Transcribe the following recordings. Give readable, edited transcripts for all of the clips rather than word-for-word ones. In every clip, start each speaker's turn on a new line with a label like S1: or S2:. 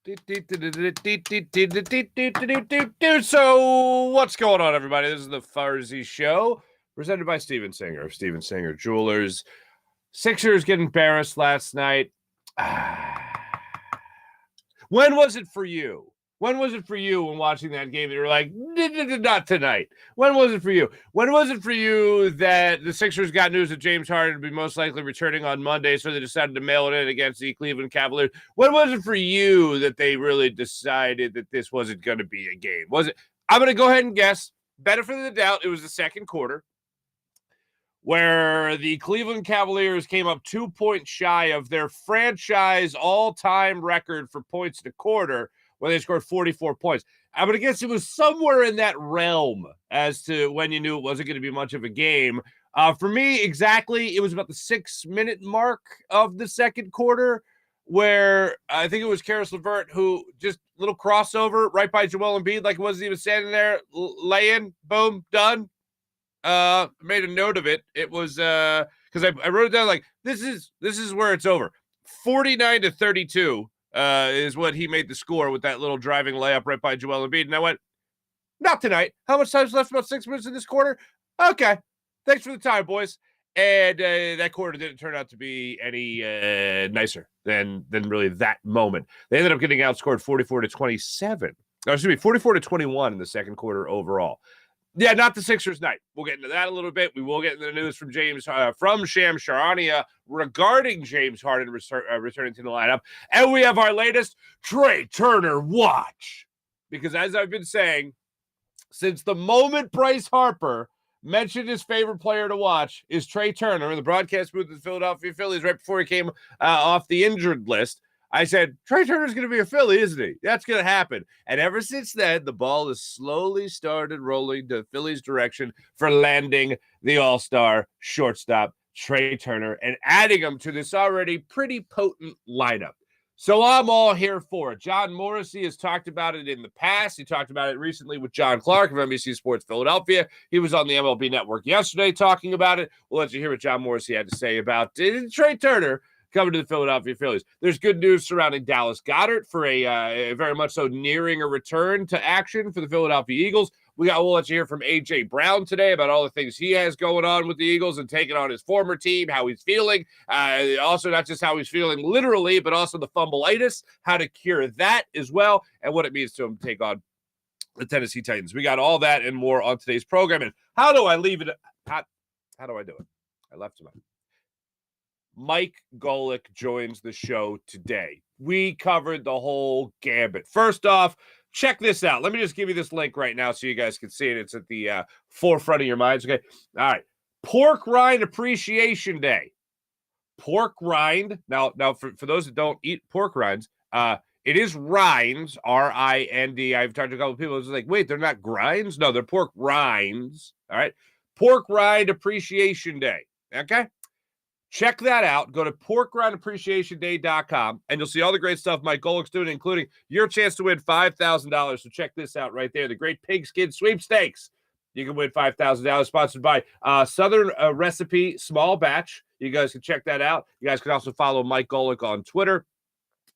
S1: So, what's going on, everybody? This is the Farzy Show, presented by Steven Singer of Steven Singer Jewelers. Sixers get embarrassed last night. When was it for you? When was it for you when watching that game that you were like, not tonight? When was it for you? When was it for you that the Sixers got news that James Harden would be most likely returning on Monday, so they decided to mail it in against the Cleveland Cavaliers? When was it for you that they really decided that this wasn't going to be a game? Was it? I'm going to go ahead and guess. Benefit of the doubt, it was the second quarter, where the Cleveland Cavaliers came up 2 points shy of their franchise all-time record for points in a quarter, when they scored 44 points. I'm going to guess it was somewhere in that realm as to when you knew it wasn't going to be much of a game. For me, exactly, it was about the 6-minute mark of the second quarter, where I think it was Karis LeVert who just little crossover right by Joel Embiid, like he wasn't even standing there, lay-in, boom, done. Made a note of it. It was because I wrote it down like this is where it's over. 49-32 is what he made the score with that little driving layup right by Joel Embiid. And I went, not tonight. How much time's left? About 6 minutes in this quarter. Okay, thanks for the time, boys. And that quarter didn't turn out to be any nicer than really that moment. They ended up getting outscored 44-27. No, excuse me, 44-21 in the second quarter overall. Yeah, not the Sixers night. We'll get into that a little bit. We will get into the news from from Shams Charania regarding James Harden returning to the lineup. And we have our latest Trea Turner watch. Because as I've been saying, since the moment Bryce Harper mentioned his favorite player to watch is Trea Turner in the broadcast booth of the Philadelphia Phillies right before he came off the injured list, I said, Trea Turner's going to be a Philly, isn't he? That's going to happen. And ever since then, the ball has slowly started rolling to Philly's direction for landing the all-star shortstop, Trea Turner, and adding him to this already pretty potent lineup. So I'm all here for it. John Morrissey has talked about it in the past. He talked about it recently with John Clark of NBC Sports Philadelphia. He was on the MLB Network yesterday talking about it. We'll let you hear what John Morrissey had to say about Trea Turner coming to the Philadelphia Phillies. There's good news surrounding Dallas Goedert for a very much so nearing a return to action for the Philadelphia Eagles. We'll let you hear from A.J. Brown today about all the things he has going on with the Eagles and taking on his former team, how he's feeling. Also, not just how he's feeling literally, but also the fumbleitis, how to cure that as well, and what it means to him to take on the Tennessee Titans. We got all that and more on today's program. And how do I leave it? How do I do it? I left him out. Mike Golic joins the show today. We covered the whole gambit. First off, check this out. Let me just give you this link right now so you guys can see it. It's at the forefront of your minds. Okay. All right. Pork Rind Appreciation Day. Pork rind. Now for those that don't eat pork rinds, it is rinds, R-I-N-D. I've talked to a couple of people. It's like, wait, they're not grinds? No, they're pork rinds. All right. Pork Rind Appreciation Day. Okay. Check that out. Go to porkrindappreciationday.com, and you'll see all the great stuff Mike Golic's doing, including your chance to win $5,000. So check this out right there, the Great Pigskin Sweepstakes. You can win $5,000, sponsored by Southern Recipe Small Batch. You guys can check that out. You guys can also follow Mike Golic on Twitter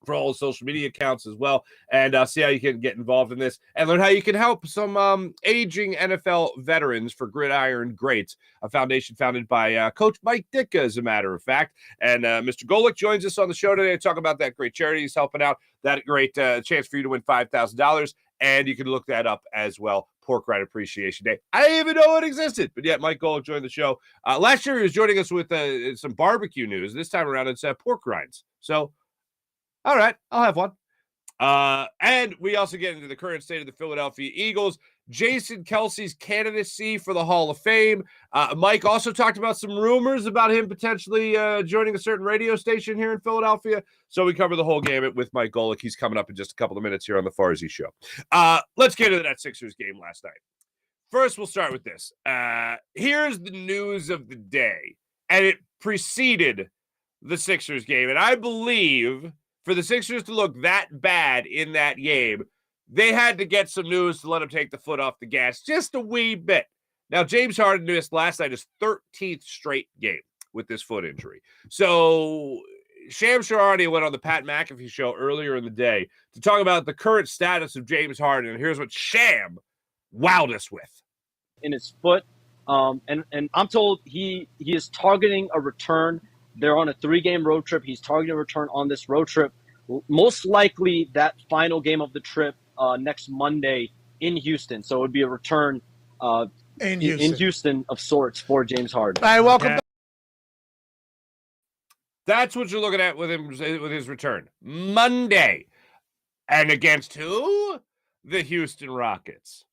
S1: for all the social media accounts as well, and see how you can get involved in this and learn how you can help some aging NFL veterans for Gridiron Greats, a foundation founded by Coach Mike Ditka, as a matter of fact. And Mr. Golic joins us on the show today to talk about that great charity he's helping out, that great chance for you to win $5,000, and you can look that up as well. Pork Rind Appreciation Day. I didn't even know it existed, but yet Mike Golic joined the show. Last year he was joining us with some barbecue news. This time around it's pork rinds. So all right, I'll have one. And we also get into the current state of the Philadelphia Eagles. Jason Kelce's candidacy for the Hall of Fame. Mike also talked about some rumors about him potentially joining a certain radio station here in Philadelphia. So we cover the whole gamut with Mike Golic. He's coming up in just a couple of minutes here on the Farzy Show. Let's get into that Sixers game last night. First, we'll start with this. Here's the news of the day, and it preceded the Sixers game. And I believe for the Sixers to look that bad in that game, they had to get some news to let them take the foot off the gas just a wee bit. Now, James Harden missed last night his 13th straight game with this foot injury. So Shams already went on the Pat McAfee show earlier in the day to talk about the current status of James Harden. And here's what Sham wowed us with.
S2: In his foot. And I'm told he is targeting a return. They're on a 3-game road trip. He's targeting a return on this road trip. Most likely that final game of the trip next Monday in Houston. So it would be a return in Houston of sorts for James Harden.
S3: All right, welcome back.
S1: That's what you're looking at with him, with his return. Monday. And against who? The Houston Rockets.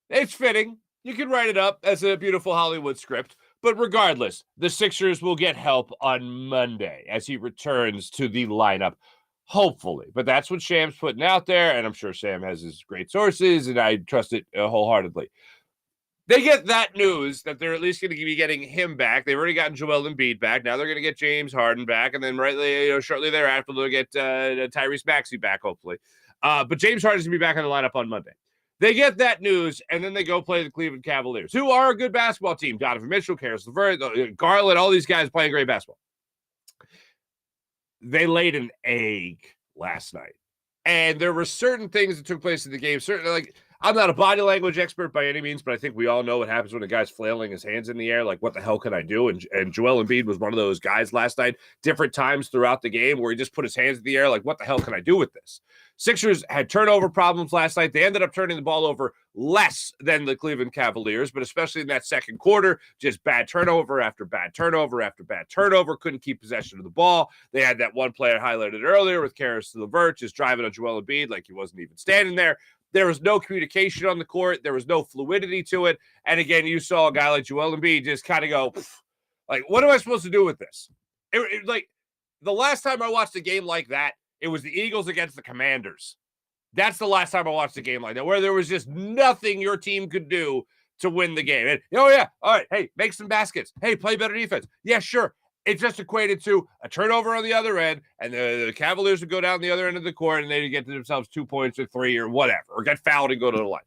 S1: It's fitting. You can write it up as a beautiful Hollywood script. But regardless, the Sixers will get help on Monday as he returns to the lineup, hopefully. But that's what Sham's putting out there, and I'm sure Sam has his great sources, and I trust it wholeheartedly. They get that news that they're at least going to be getting him back. They've already gotten Joel Embiid back. Now they're going to get James Harden back, and then shortly thereafter they'll get Tyrese Maxey back, hopefully. But James Harden's going to be back on the lineup on Monday. They get that news, and then they go play the Cleveland Cavaliers, who are a good basketball team. Donovan Mitchell, Karis LeVert, Garland, all these guys playing great basketball. They laid an egg last night, and there were certain things that took place in the game. Certainly, like, I'm not a body language expert by any means, but I think we all know what happens when a guy's flailing his hands in the air. Like, what the hell can I do? And Joel Embiid was one of those guys last night, different times throughout the game where he just put his hands in the air. Like, what the hell can I do with this? Sixers had turnover problems last night. They ended up turning the ball over less than the Cleveland Cavaliers, but especially in that second quarter, just bad turnover after bad turnover after bad turnover. Couldn't keep possession of the ball. They had that one player highlighted earlier with Karis LeVert just driving on Joel Embiid like he wasn't even standing there. There was no communication on the court. There was no fluidity to it. And again, you saw a guy like Joel Embiid just kind of go, like, what am I supposed to do with this? Like, the last time I watched a game like that, it was the Eagles against the Commanders. That's the last time I watched a game like that, where there was just nothing your team could do to win the game. And, oh, yeah, all right, hey, make some baskets. Hey, play better defense. Yeah, sure. It just equated to a turnover on the other end, and the Cavaliers would go down the other end of the court, and they'd get to themselves 2 points or 3 or whatever, or get fouled and go to the line.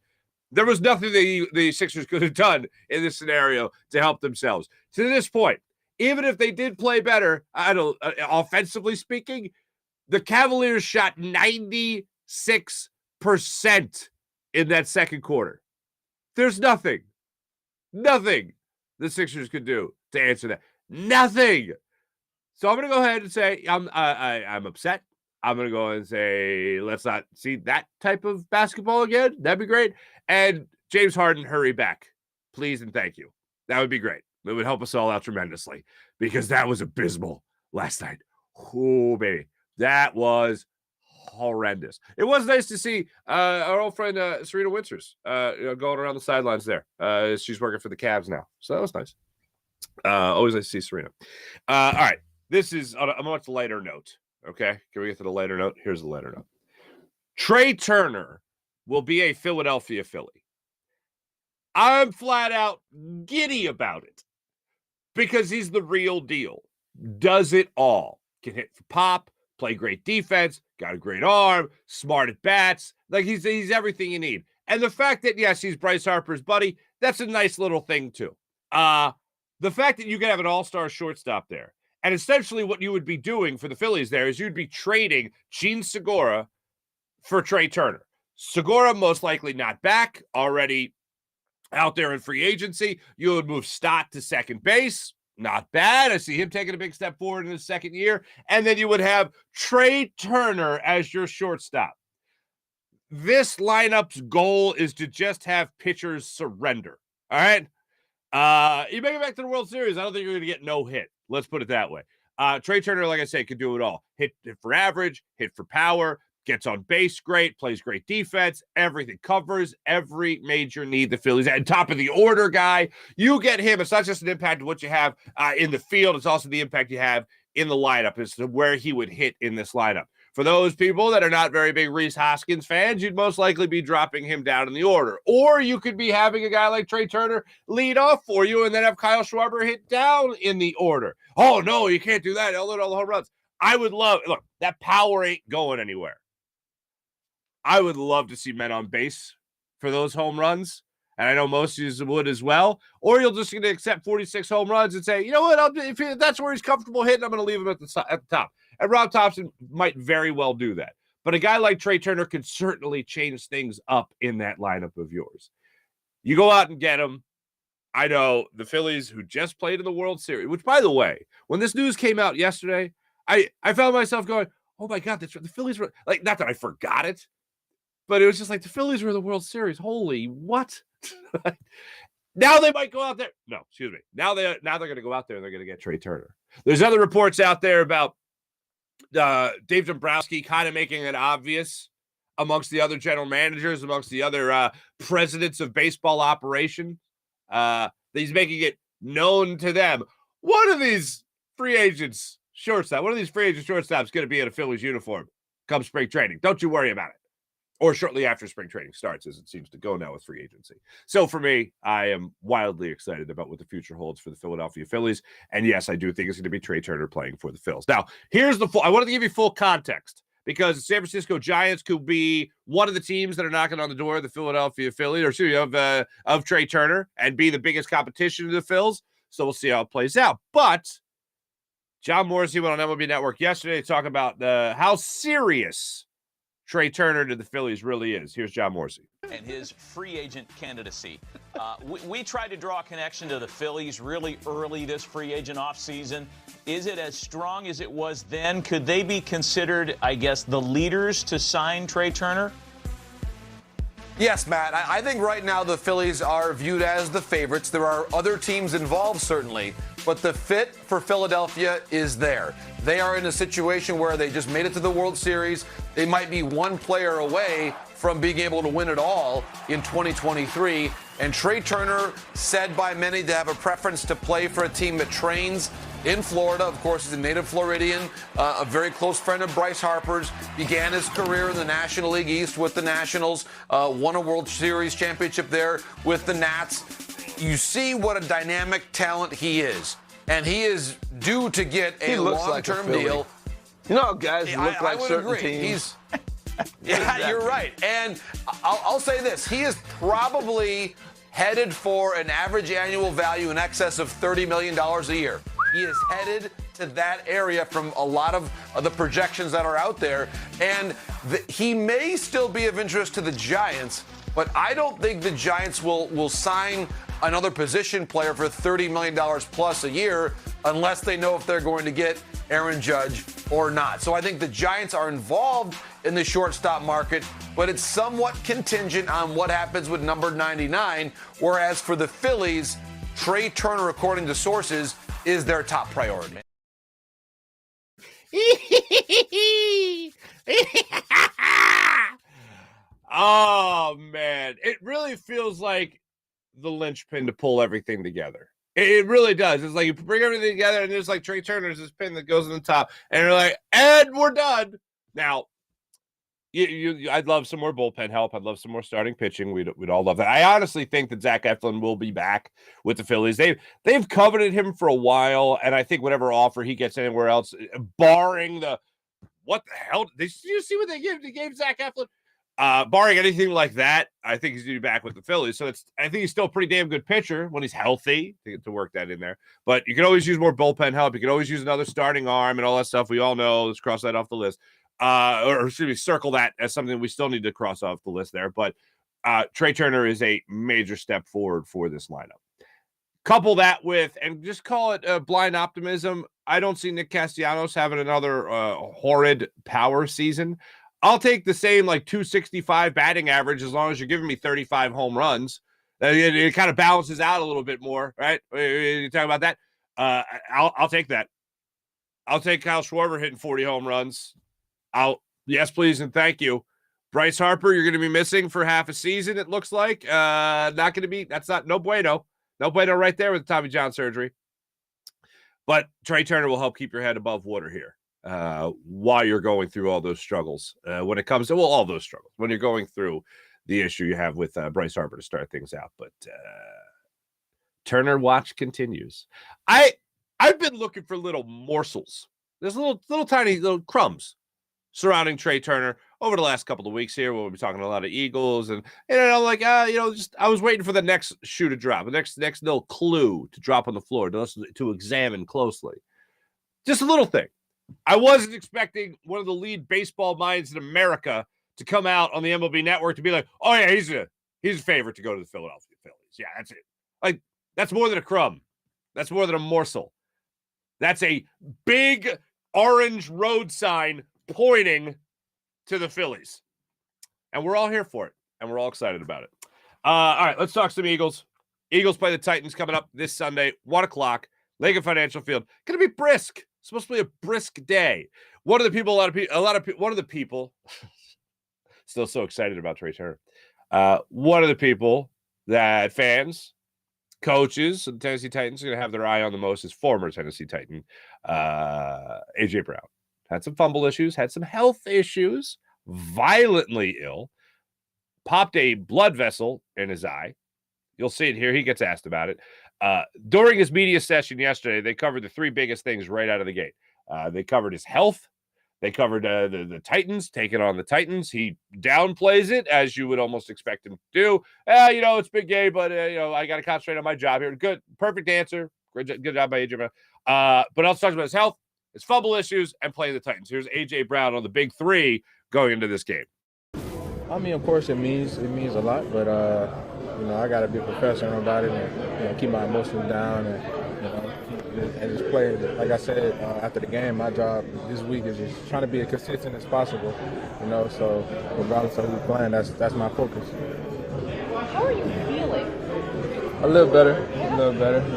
S1: There was nothing the Sixers could have done in this scenario to help themselves. To this point, even if they did play better, offensively speaking, the Cavaliers shot 96% in that second quarter. There's nothing the Sixers could do to answer that. Nothing. So I'm going to go ahead and say I'm upset. I'm going to go and say let's not see that type of basketball again. That'd be great. And James Harden, hurry back, please and thank you. That would be great. It would help us all out tremendously because that was abysmal last night. Oh, baby. That was horrendous. It was nice to see our old friend Serena Winters going around the sidelines there. She's working for the Cavs now. So that was nice. Always nice to see Serena. All right. This is on a much lighter note. Okay. Can we get to the lighter note? Here's the lighter note. Trea Turner will be a Philadelphia Philly. I'm flat out giddy about it because he's the real deal. Does it all. Can hit for pop. Play great defense, got a great arm, smart at bats. Like he's everything you need. And the fact that, yes, he's Bryce Harper's buddy, that's a nice little thing too. The fact that you can have an all-star shortstop there, and essentially what you would be doing for the Phillies there is you'd be trading Gene Segura for Trea Turner. Segura most likely not back, already out there in free agency. You would move Stott to second base. Not bad. I see him taking a big step forward in his second year. And then you would have Trea Turner as your shortstop. This lineup's goal is to just have pitchers surrender. All right? You make it back to the World Series, I don't think you're going to get no hit. Let's put it that way. Trea Turner, like I said, could do it all. Hit for average, hit for power, gets on base great, plays great defense, everything, covers every major need the Phillies at. Top of the order guy. You get him. It's not just an impact of what you have in the field. It's also the impact you have in the lineup as to where he would hit in this lineup. For those people that are not very big Rhys Hoskins fans, you'd most likely be dropping him down in the order. Or you could be having a guy like Trea Turner lead off for you and then have Kyle Schwarber hit down in the order. Oh, no, you can't do that. All the home runs. I would love, look, that power ain't going anywhere. I would love to see men on base for those home runs. And I know most of you would as well. Or you're just going to accept 46 home runs and say, you know what, if that's where he's comfortable hitting, I'm going to leave him at the top. And Rob Thompson might very well do that. But a guy like Trea Turner can certainly change things up in that lineup of yours. You go out and get him. I know the Phillies, who just played in the World Series, which, by the way, when this news came out yesterday, I found myself going, oh, my God, the Phillies were, like, not that I forgot it, but it was just like the Phillies were in the World Series. Holy what? Now they might go out there. No, excuse me. Now they're going to go out there and they're going to get Trea Turner. There's other reports out there about Dave Dombrowski kind of making it obvious amongst the other general managers, amongst the other presidents of baseball operation. He's making it known to them. One of these free agents shortstops going to be in a Phillies uniform come spring training. Don't you worry about it. Or shortly after spring training starts, as it seems to go now with free agency. So for me, I am wildly excited about what the future holds for the Philadelphia Phillies. And yes, I do think it's going to be Trea Turner playing for the Phils. Now, here's I wanted to give you full context because the San Francisco Giants could be one of the teams that are knocking on the door of the Philadelphia Phillies, or excuse me, of Trea Turner, and be the biggest competition to the Phils. So we'll see how it plays out. But John Morrissey went on MLB Network yesterday to talk about how serious Trea Turner to the Phillies really is. Here's John Morrissey.
S3: And his free agent candidacy. We tried to draw a connection to the Phillies really early this free agent offseason. Is it as strong as it was then? Could they be considered, I guess, the leaders to sign Trea Turner?
S4: Yes, Matt. I think right now the Phillies are viewed as the favorites. There are other teams involved, certainly, but the fit for Philadelphia is there. They are in a situation where they just made it to the World Series. They might be one player away from being able to win it all in 2023. And Trea Turner, said by many to have a preference to play for a team that trains in Florida. Of course, he's a native Floridian, a very close friend of Bryce Harper's, began his career in the National League East with the Nationals, won a World Series championship there with the Nats. You see what a dynamic talent he is. And he is due to get a long-term deal.
S5: You know how guys look like certain teams?
S4: Yeah, you're right. And I'll say this. He is probably headed for an average annual value in excess of $30 million a year. He is headed to that area from a lot of the projections that are out there. And he may still be of interest to the Giants, but I don't think the Giants will sign another position player for $30 million plus a year unless they know if they're going to get Aaron Judge or not. So I think the Giants are involved in the shortstop market, but it's somewhat contingent on what happens with number 99, whereas for the Phillies, Trea Turner, according to sources, is their top priority.
S1: Oh, man. It really feels like the linchpin to pull everything together. It really does. It's like you bring everything together, and there's like Trea Turner's this pin that goes on the top, and you're like, and we're done. Now, I'd love some more bullpen help. I'd love some more starting pitching. We'd all love that. I honestly think that Zach Eflin will be back with the Phillies. They've coveted him for a while, and I think whatever offer he gets anywhere else, barring the what the hell? Did you see what they gave Zach Eflin? Barring anything like that, I think he's going to be back with the Phillies. So I think he's still a pretty damn good pitcher when he's healthy to work that in there. But you can always use more bullpen help. You can always use another starting arm and all that stuff. We all know. Let's cross that off the list. Or should we circle that as something we still need to cross off the list there. But Trea Turner is a major step forward for this lineup. Couple that with, and just call it blind optimism, I don't see Nick Castellanos having another horrid power season. I'll take the same like 265 batting average as long as you're giving me 35 home runs. It kind of balances out a little bit more, right? You talk about that? I'll take that. I'll take Kyle Schwarber hitting 40 home runs. Yes, please, and thank you. Bryce Harper, you're going to be missing for half a season, it looks like. Not going to be, that's not, no bueno. No bueno right there with the Tommy John surgery. But Trea Turner will help keep your head above water here while you're going through all those struggles. When it comes to, all those struggles. When you're going through the issue you have with Bryce Harper to start things out. But Turner watch continues. I've been looking for little morsels. There's little tiny crumbs surrounding Trea Turner over the last couple of weeks here. We'll be talking a lot of Eagles, and I'm like, just I was waiting for the next shoe to drop, the next little clue to drop on the floor to examine closely. Just a little thing. I wasn't expecting one of the lead baseball minds in America to come out on the MLB Network to be like, oh, yeah, he's a favorite to go to the Philadelphia Phillies. Yeah, that's it. Like, that's more than a crumb. That's more than a morsel. That's a big orange road sign pointing to the Phillies. And we're all here for it. And we're all excited about it. All right, let's talk some Eagles. Eagles play the Titans coming up this Sunday, 1 o'clock, Lincoln Financial Field. Going to be brisk. It's supposed to be a brisk day. One of the people, still so excited about Trea Turner. One of the people that fans, coaches of the Tennessee Titans are going to have their eye on the most is former Tennessee Titan, A.J. Brown. Had some fumble issues, had some health issues, violently ill, popped a blood vessel in his eye. You'll see it here. He gets asked about it. During his media session yesterday, they covered the three biggest things right out of the gate. They covered his health. They covered the Titans, taking on the Titans. He downplays it, as you would almost expect him to do. It's big game, but, I got to concentrate on my job here. Good, perfect answer. Good job by A.J. Brown. But also talks about his health, his fumble issues, and playing the Titans. Here's A.J. Brown on the big three going into this game.
S6: I mean, of course, it means a lot, but, I got to be professional about it and, keep my emotions down and just play. Like I said, after the game, my job this week is just trying to be as consistent as possible, so regardless of who's playing, that's my focus.
S7: How are you feeling?
S6: A little better,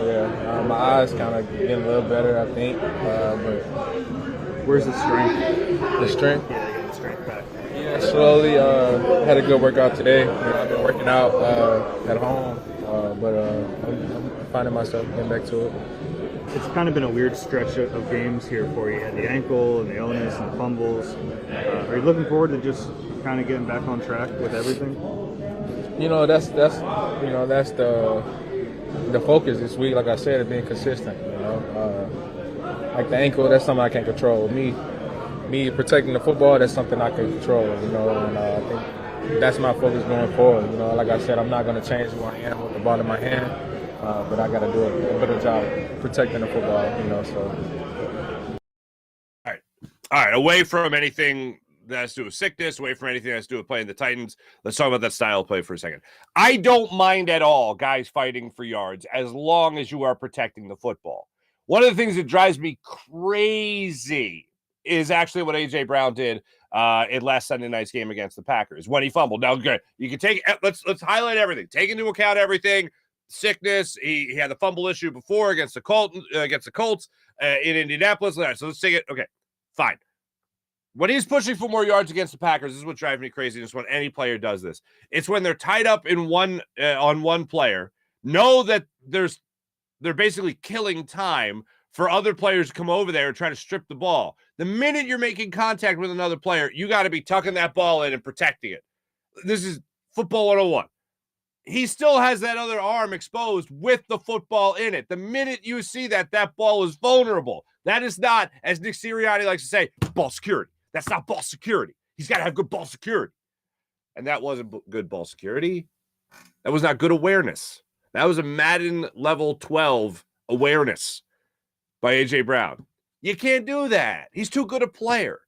S6: yeah. My eyes kind of getting a little better, I think, but
S8: where's the strength?
S6: The strength?
S8: Yeah, getting the strength back.
S6: Yeah, slowly. Had a good workout today. I've been working out at home, but I'm finding myself getting back to it.
S8: It's kind of been a weird stretch of games here for you. You had the ankle and the illness and the fumbles. Are you looking forward to just kind of getting back on track with everything?
S6: That's the focus this week. Like I said, being consistent. Like the ankle, that's something I can't control. Me protecting the football, that's something I can control. And I think that's my focus going forward. Like I said, I'm not going to change who I am with the ball in my hand. But I got to do a better job protecting the football, so.
S1: All right. Away from anything that has to do with sickness, away from anything that has to do with playing the Titans, let's talk about that style of play for a second. I don't mind at all guys fighting for yards as long as you are protecting the football. One of the things that drives me crazy is actually what A.J. Brown did in last Sunday night's game against the Packers when he fumbled. Now, good. You can take – let's highlight everything. Take into account everything. Sickness. He had the fumble issue before against the Colts in Indianapolis. So let's take it. Okay, fine. When he's pushing for more yards against the Packers, this is what drives me crazy. It's when any player does this. It's when they're tied up in on one player, know that they're basically killing time for other players to come over there and try to strip the ball. The minute you're making contact with another player, you got to be tucking that ball in and protecting it. This is football 101. He still has that other arm exposed with the football in it. The minute you see that ball is vulnerable. That is not, as Nick Sirianni likes to say, ball security. That's not ball security. He's got to have good ball security. And that wasn't good ball security. That was not good awareness. That was a Madden level 12 awareness by A.J. Brown. You can't do that. He's too good a player.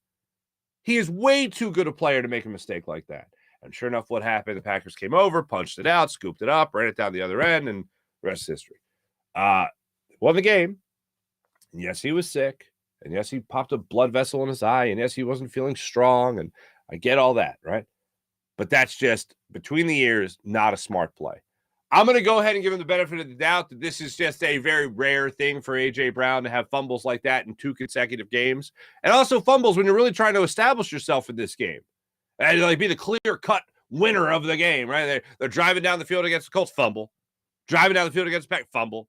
S1: He is way too good a player to make a mistake like that. And sure enough, what happened? The Packers came over, punched it out, scooped it up, ran it down the other end, and the rest is history. Won the game. And yes, he was sick. And yes, he popped a blood vessel in his eye. And yes, he wasn't feeling strong. And I get all that, right? But that's just, between the ears, not a smart play. I'm going to go ahead and give him the benefit of the doubt that this is just a very rare thing for A.J. Brown to have fumbles like that in 2 consecutive games. And also fumbles when you're really trying to establish yourself in this game. And like be the clear-cut winner of the game, right? They're driving down the field against the Colts, fumble. Driving down the field against the Pack, fumble.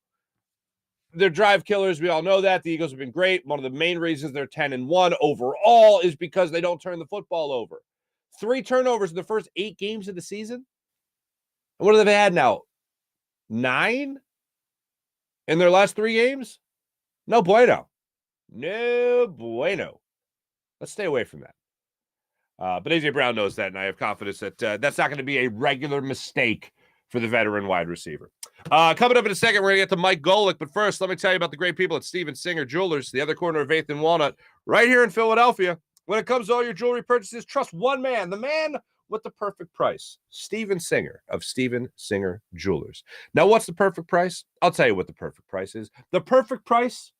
S1: They're drive killers. We all know that. The Eagles have been great. One of the main reasons they're 10-1 overall is because they don't turn the football over. 3 turnovers in the first 8 games of the season. And what have they had now? 9 in their last 3 games? No bueno. No bueno. Let's stay away from that. But A.J. Brown knows that, and I have confidence that that's not going to be a regular mistake for the veteran wide receiver. Coming up in a second, we're going to get to Mike Golic. But first, let me tell you about the great people at Steven Singer Jewelers, the other corner of 8th and Walnut, right here in Philadelphia. When it comes to all your jewelry purchases, trust one man, the man with the perfect price, Steven Singer of Steven Singer Jewelers. Now, what's the perfect price? I'll tell you what the perfect price is. The perfect price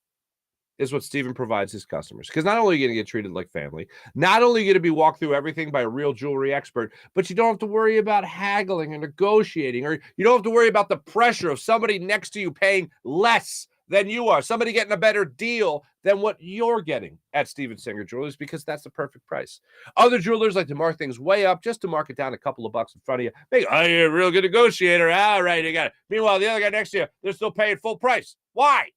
S1: is what Steven provides his customers. Because not only are you going to get treated like family, not only are you going to be walked through everything by a real jewelry expert, but you don't have to worry about haggling or negotiating, or you don't have to worry about the pressure of somebody next to you paying less than you are, somebody getting a better deal than what you're getting at Steven Singer Jewelers, because that's the perfect price. Other jewelers like to mark things way up just to mark it down a couple of bucks in front of you. You're a real good negotiator. All right, you got it. Meanwhile, the other guy next to you, they're still paying full price. Why?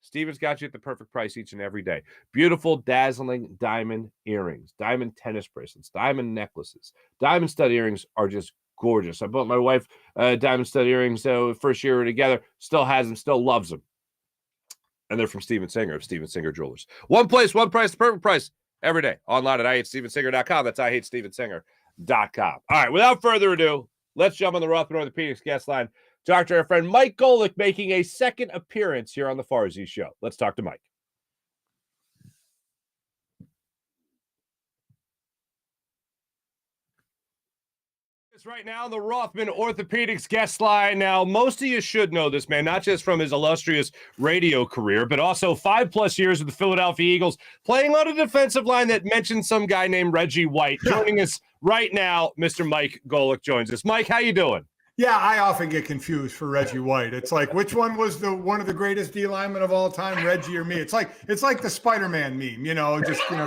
S1: Steven's got you at the perfect price each and every day. Beautiful, dazzling diamond earrings, diamond tennis bracelets, diamond necklaces. Diamond stud earrings are just gorgeous. I bought my wife diamond stud earrings first year we were together. Still has them, still loves them. And they're from Steven Singer of Steven Singer Jewelers. One place, one price, the perfect price every day. Online at IHateStevenSinger.com. That's IHateStevenSinger.com. All right, without further ado, let's jump on the Rothman Orthopedics guest line. Talk to our friend Mike Golic, making a second appearance here on the Farzy Show. Let's talk to Mike. Right now, the Rothman Orthopedics guest line. Now, most of you should know this man, not just from his illustrious radio career, but also 5+ years with the Philadelphia Eagles, playing on a defensive line that mentioned some guy named Reggie White. Joining us right now, Mr. Mike Golic joins us. Mike, how you doing?
S9: Yeah, I often get confused for Reggie White. It's like, which one was one of the greatest D linemen of all time, Reggie or me? It's like the Spider-Man meme,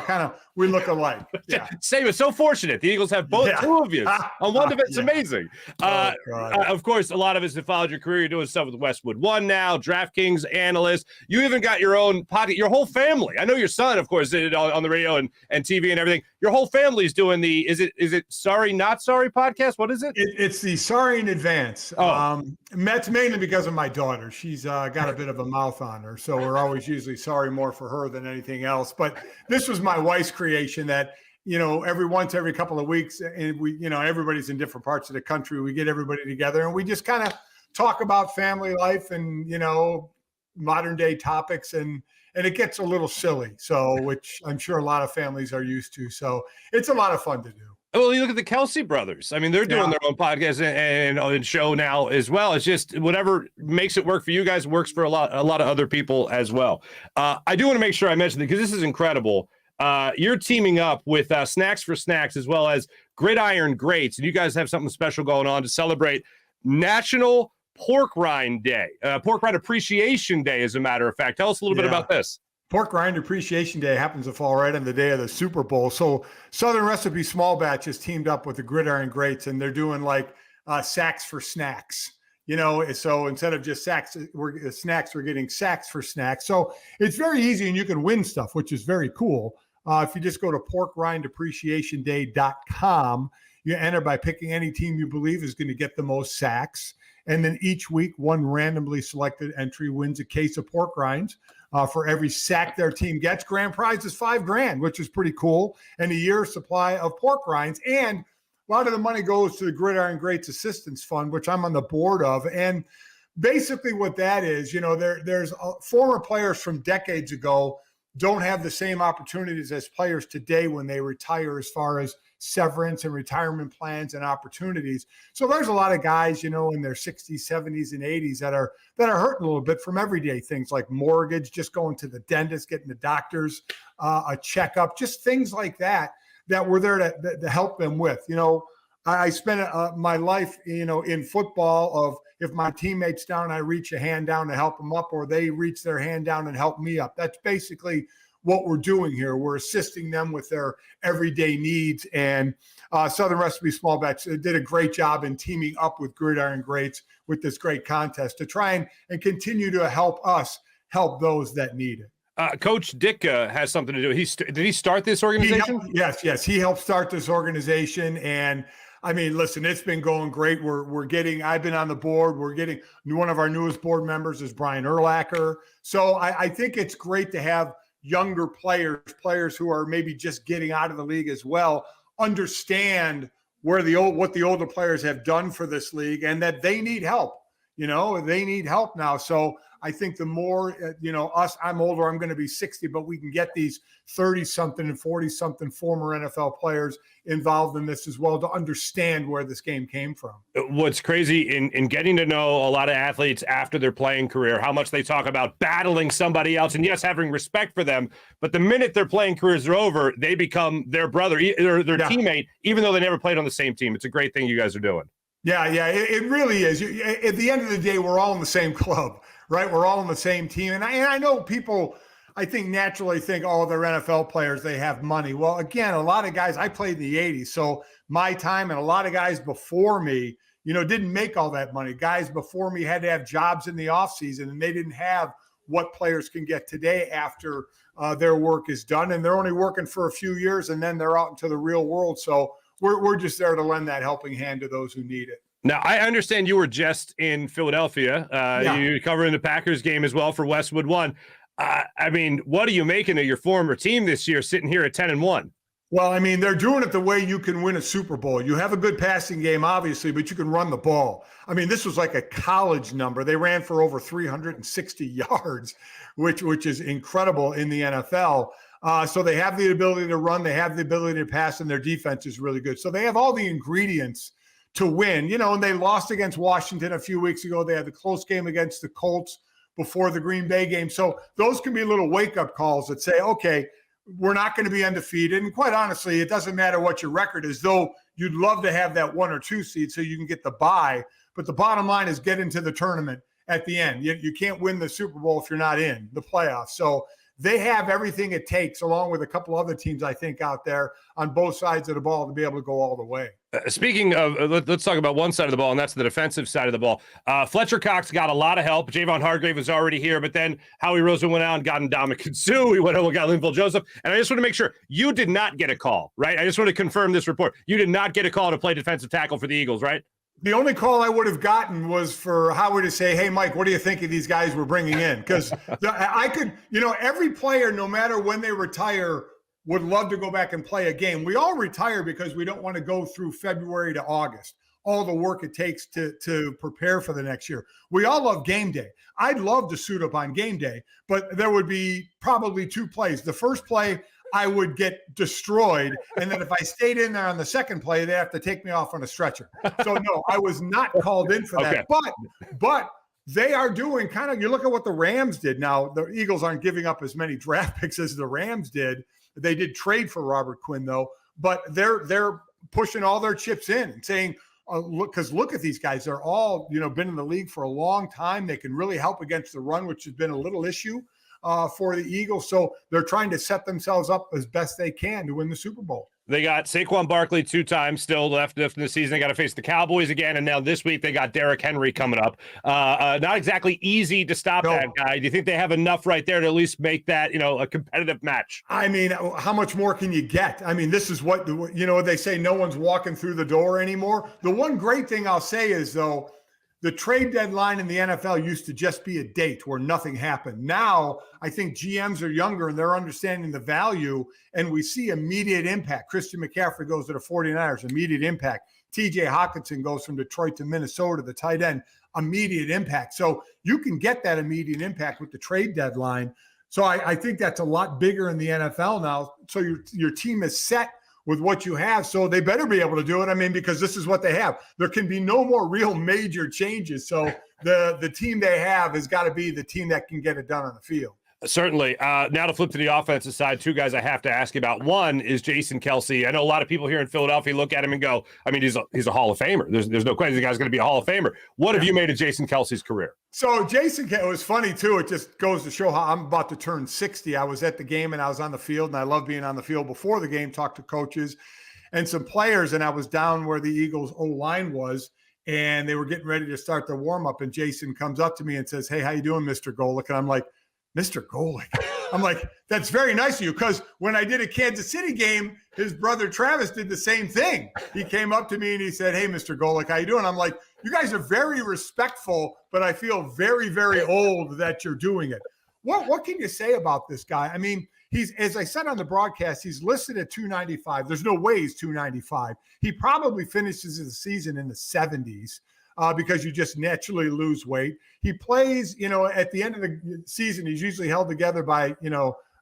S9: kind of we look alike. Yeah.
S1: Same. It's so fortunate. The Eagles have two of you on one defense. It's amazing. Of course, a lot of us have followed your career. You're doing stuff with Westwood One now, DraftKings analyst. You even got your own podcast. Your whole family. I know your son, of course, did it on the radio and TV and everything. Your whole family's doing the. Is it Sorry Not Sorry podcast? What is it?
S9: It's the Sorry in Advance. That's mainly because of my daughter. She's got a bit of a mouth on her, so we're always usually sorry more for her than anything else. But this was my wife's creation that, every couple of weeks, and we, everybody's in different parts of the country. We get everybody together and we just kind of talk about family life and, modern day topics, and it gets a little silly. So, which I'm sure a lot of families are used to. So it's a lot of fun to do.
S1: Well, you look at the Kelce brothers. I mean, they're doing their own podcast and show now as well. It's just whatever makes it work for you guys works for a lot of other people as well. I do want to make sure I mention it because this is incredible. You're teaming up with Snacks for Snacks as well as Gridiron Greats, and you guys have something special going on to celebrate National Pork Rind Day, Pork Rind Appreciation Day, as a matter of fact. Tell us a little bit about this.
S9: Pork Rind Appreciation Day happens to fall right on the day of the Super Bowl. So Southern Recipe Small Batch has teamed up with the Gridiron Greats, and they're doing like Sacks for Snacks. So instead of just snacks, we're getting Sacks for Snacks. So it's very easy, and you can win stuff, which is very cool. If you just go to porkrindappreciationday.com, you enter by picking any team you believe is going to get the most sacks. And then each week, one randomly selected entry wins a case of pork rinds. For every sack their team gets, grand prize is $5,000, which is pretty cool, and a year's supply of pork rinds. And a lot of the money goes to the Gridiron Greats Assistance Fund, which I'm on the board of. And basically what that is, there's former players from decades ago don't have the same opportunities as players today when they retire, as far as severance and retirement plans and opportunities. So there's a lot of guys, in their 60s, 70s, and 80s that are hurting a little bit from everyday things like mortgage, just going to the dentist, getting the doctors, a checkup, just things like that we're there to help them with. I spent my life, in football of if my teammate's down, I reach a hand down to help them up, or they reach their hand down and help me up. That's basically what we're doing here. We're assisting them with their everyday needs. And Southern Recipe Small Batch did a great job in teaming up with Gridiron Greats with this great contest to try and continue to help us help those that need it.
S1: Coach Dick has something to do. Did he start this organization?
S9: Yes. He helped start this organization. And I mean, listen, it's been going great. I've been on the board. We're getting one of our newest board members is Brian Urlacher. So I think it's great to have younger players who are maybe just getting out of the league as well, understand what the older players have done for this league and that they need help. They need help now. So I think the more, I'm older, I'm going to be 60, but we can get these 30-something and 40-something former NFL players involved in this as well to understand where this game came from.
S1: What's crazy in getting to know a lot of athletes after their playing career, how much they talk about battling somebody else and, yes, having respect for them. But the minute their playing careers are over, they become their brother or their teammate, even though they never played on the same team. It's a great thing you guys are doing.
S9: Yeah, it really is. At the end of the day, we're all in the same club, right? We're all on the same team. And I know people, I think, naturally think, oh, they're NFL players, they have money. Well, again, a lot of guys, I played in the 80s, so my time and a lot of guys before me, didn't make all that money. Guys before me had to have jobs in the offseason, and they didn't have what players can get today after their work is done. And they're only working for a few years, and then they're out into the real world. So we're just there to lend that helping hand to those who need it.
S1: Now, I understand you were just in Philadelphia. You covering the Packers game as well for Westwood One. What are you making of your former team this year, sitting here at 10-1?
S9: Well, they're doing it the way you can win a Super Bowl. You have a good passing game, obviously, but you can run the ball. This was like a college number. They ran for over 360 yards, which is incredible in the NFL. So they have the ability to run, they have the ability to pass, and their defense is really good. So they have all the ingredients to win, and they lost against Washington a few weeks ago. They had the close game against the Colts before the Green Bay game. So those can be little wake-up calls that say, okay, we're not going to be undefeated. And quite honestly, it doesn't matter what your record is, though you'd love to have that 1 or 2 seed so you can get the bye. But the bottom line is get into the tournament at the end. You can't win the Super Bowl if you're not in the playoffs. So they have everything it takes, along with a couple other teams, I think, out there on both sides of the ball to be able to go all the way.
S1: Speaking of, let's talk about one side of the ball, and that's the defensive side of the ball. Fletcher Cox got a lot of help. Javon Hargrave was already here, but then Howie Roseman went out and got Ndamukong Suh. He went out and got Linval Joseph. And I just want to make sure you did not get a call, right? I just want to confirm this report. You did not get a call to play defensive tackle for the Eagles, right?
S9: The only call I would have gotten was for Howard to say, hey, Mike, what do you think of these guys we're bringing in? Because I could, every player, no matter when they retire, would love to go back and play a game. We all retire because we don't want to go through February to August, all the work it takes to prepare for the next year. We all love game day. I'd love to suit up on game day, but there would be probably 2 plays. The first play, I would get destroyed. And then if I stayed in there on the second play, they have to take me off on a stretcher. So no, I was not called in for that. Okay. But they are doing kind of, you look at what the Rams did. Now, the Eagles aren't giving up as many draft picks as the Rams did. They did trade for Robert Quinn, though. But they're pushing all their chips in and saying, look at these guys. They're all, been in the league for a long time. They can really help against the run, which has been a little issue for the Eagles. So they're trying to set themselves up as best they can to win the Super Bowl.
S1: They got Saquon Barkley 2 times still left in the season. They got to face the Cowboys again. And now this week they got Derrick Henry coming up. Not exactly easy to stop that guy. Do you think they have enough right there to at least make that, a competitive match?
S9: How much more can you get? This is what, they say no one's walking through the door anymore. The one great thing I'll say is, though, the trade deadline in the NFL used to just be a date where nothing happened. Now, I think GMs are younger and they're understanding the value, and we see immediate impact. Christian McCaffrey goes to the 49ers, immediate impact. TJ Hawkinson goes from Detroit to Minnesota, the tight end, immediate impact. So you can get that immediate impact with the trade deadline. So I think that's a lot bigger in the NFL now. So your team is set with what you have, so they better be able to do it. Because this is what they have. There can be no more real major changes. So the team they have has got to be the team that can get it done on the field.
S1: Certainly. Now to flip to the offensive side, 2 guys I have to ask you about. One is Jason Kelce. I know a lot of people here in Philadelphia look at him and go, he's a Hall of Famer. There's no question the guy's going to be a Hall of Famer. What have you made of Jason Kelce's career?
S9: So Jason, it was funny too. It just goes to show how I'm about to turn 60. I was at the game and I was on the field, and I love being on the field before the game, talk to coaches and some players. And I was down where the Eagles O-line was, and they were getting ready to start the warm-up. And Jason comes up to me and says, hey, how you doing, Mr. Golic? And I'm like, Mr. Golic. I'm like, that's very nice of you, because when I did a Kansas City game, his brother Travis did the same thing. He came up to me and he said, hey, Mr. Golic, how you doing? I'm like, you guys are very respectful, but I feel very, very old that you're doing it. What can you say about this guy? He's, as I said on the broadcast, he's listed at 295. There's no way he's 295. He probably finishes the season in the 70s. because you just naturally lose weight. He plays, at the end of the season, he's usually held together by,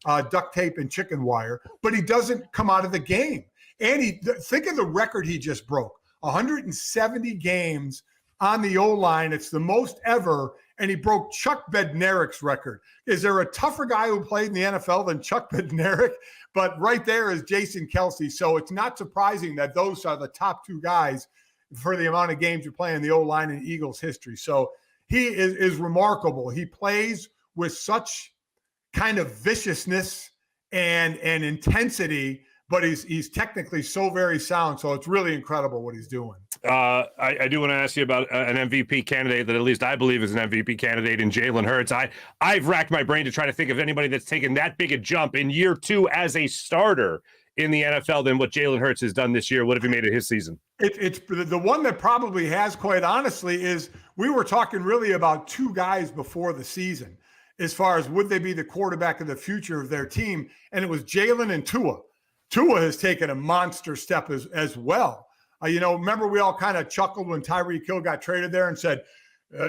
S9: duct tape and chicken wire, but he doesn't come out of the game. And think of the record he just broke, 170 games on the O-line. It's the most ever, and he broke Chuck Bednarik's record. Is there a tougher guy who played in the NFL than Chuck Bednarik? But right there is Jason Kelce. So it's not surprising that those are the top two guys for the amount of games you play in the O-line in Eagles history. So he is remarkable. He plays with such kind of viciousness and intensity, but he's technically so very sound. So it's really incredible what he's doing.
S1: I do want to ask you about an MVP candidate that at least I believe is an MVP candidate in Jalen Hurts. I've racked my brain to try to think of anybody that's taken that big a jump in year 2 as a starter in the NFL than what Jalen Hurts has done this year. What have you made of his season?
S9: It's the one that probably has, quite honestly, is we were talking really about two guys before the season as far as would they be the quarterback of the future of their team, and it was Jalen and Tua. Tua has taken a monster step as well. Remember we all kind of chuckled when Tyreek Hill got traded there and said,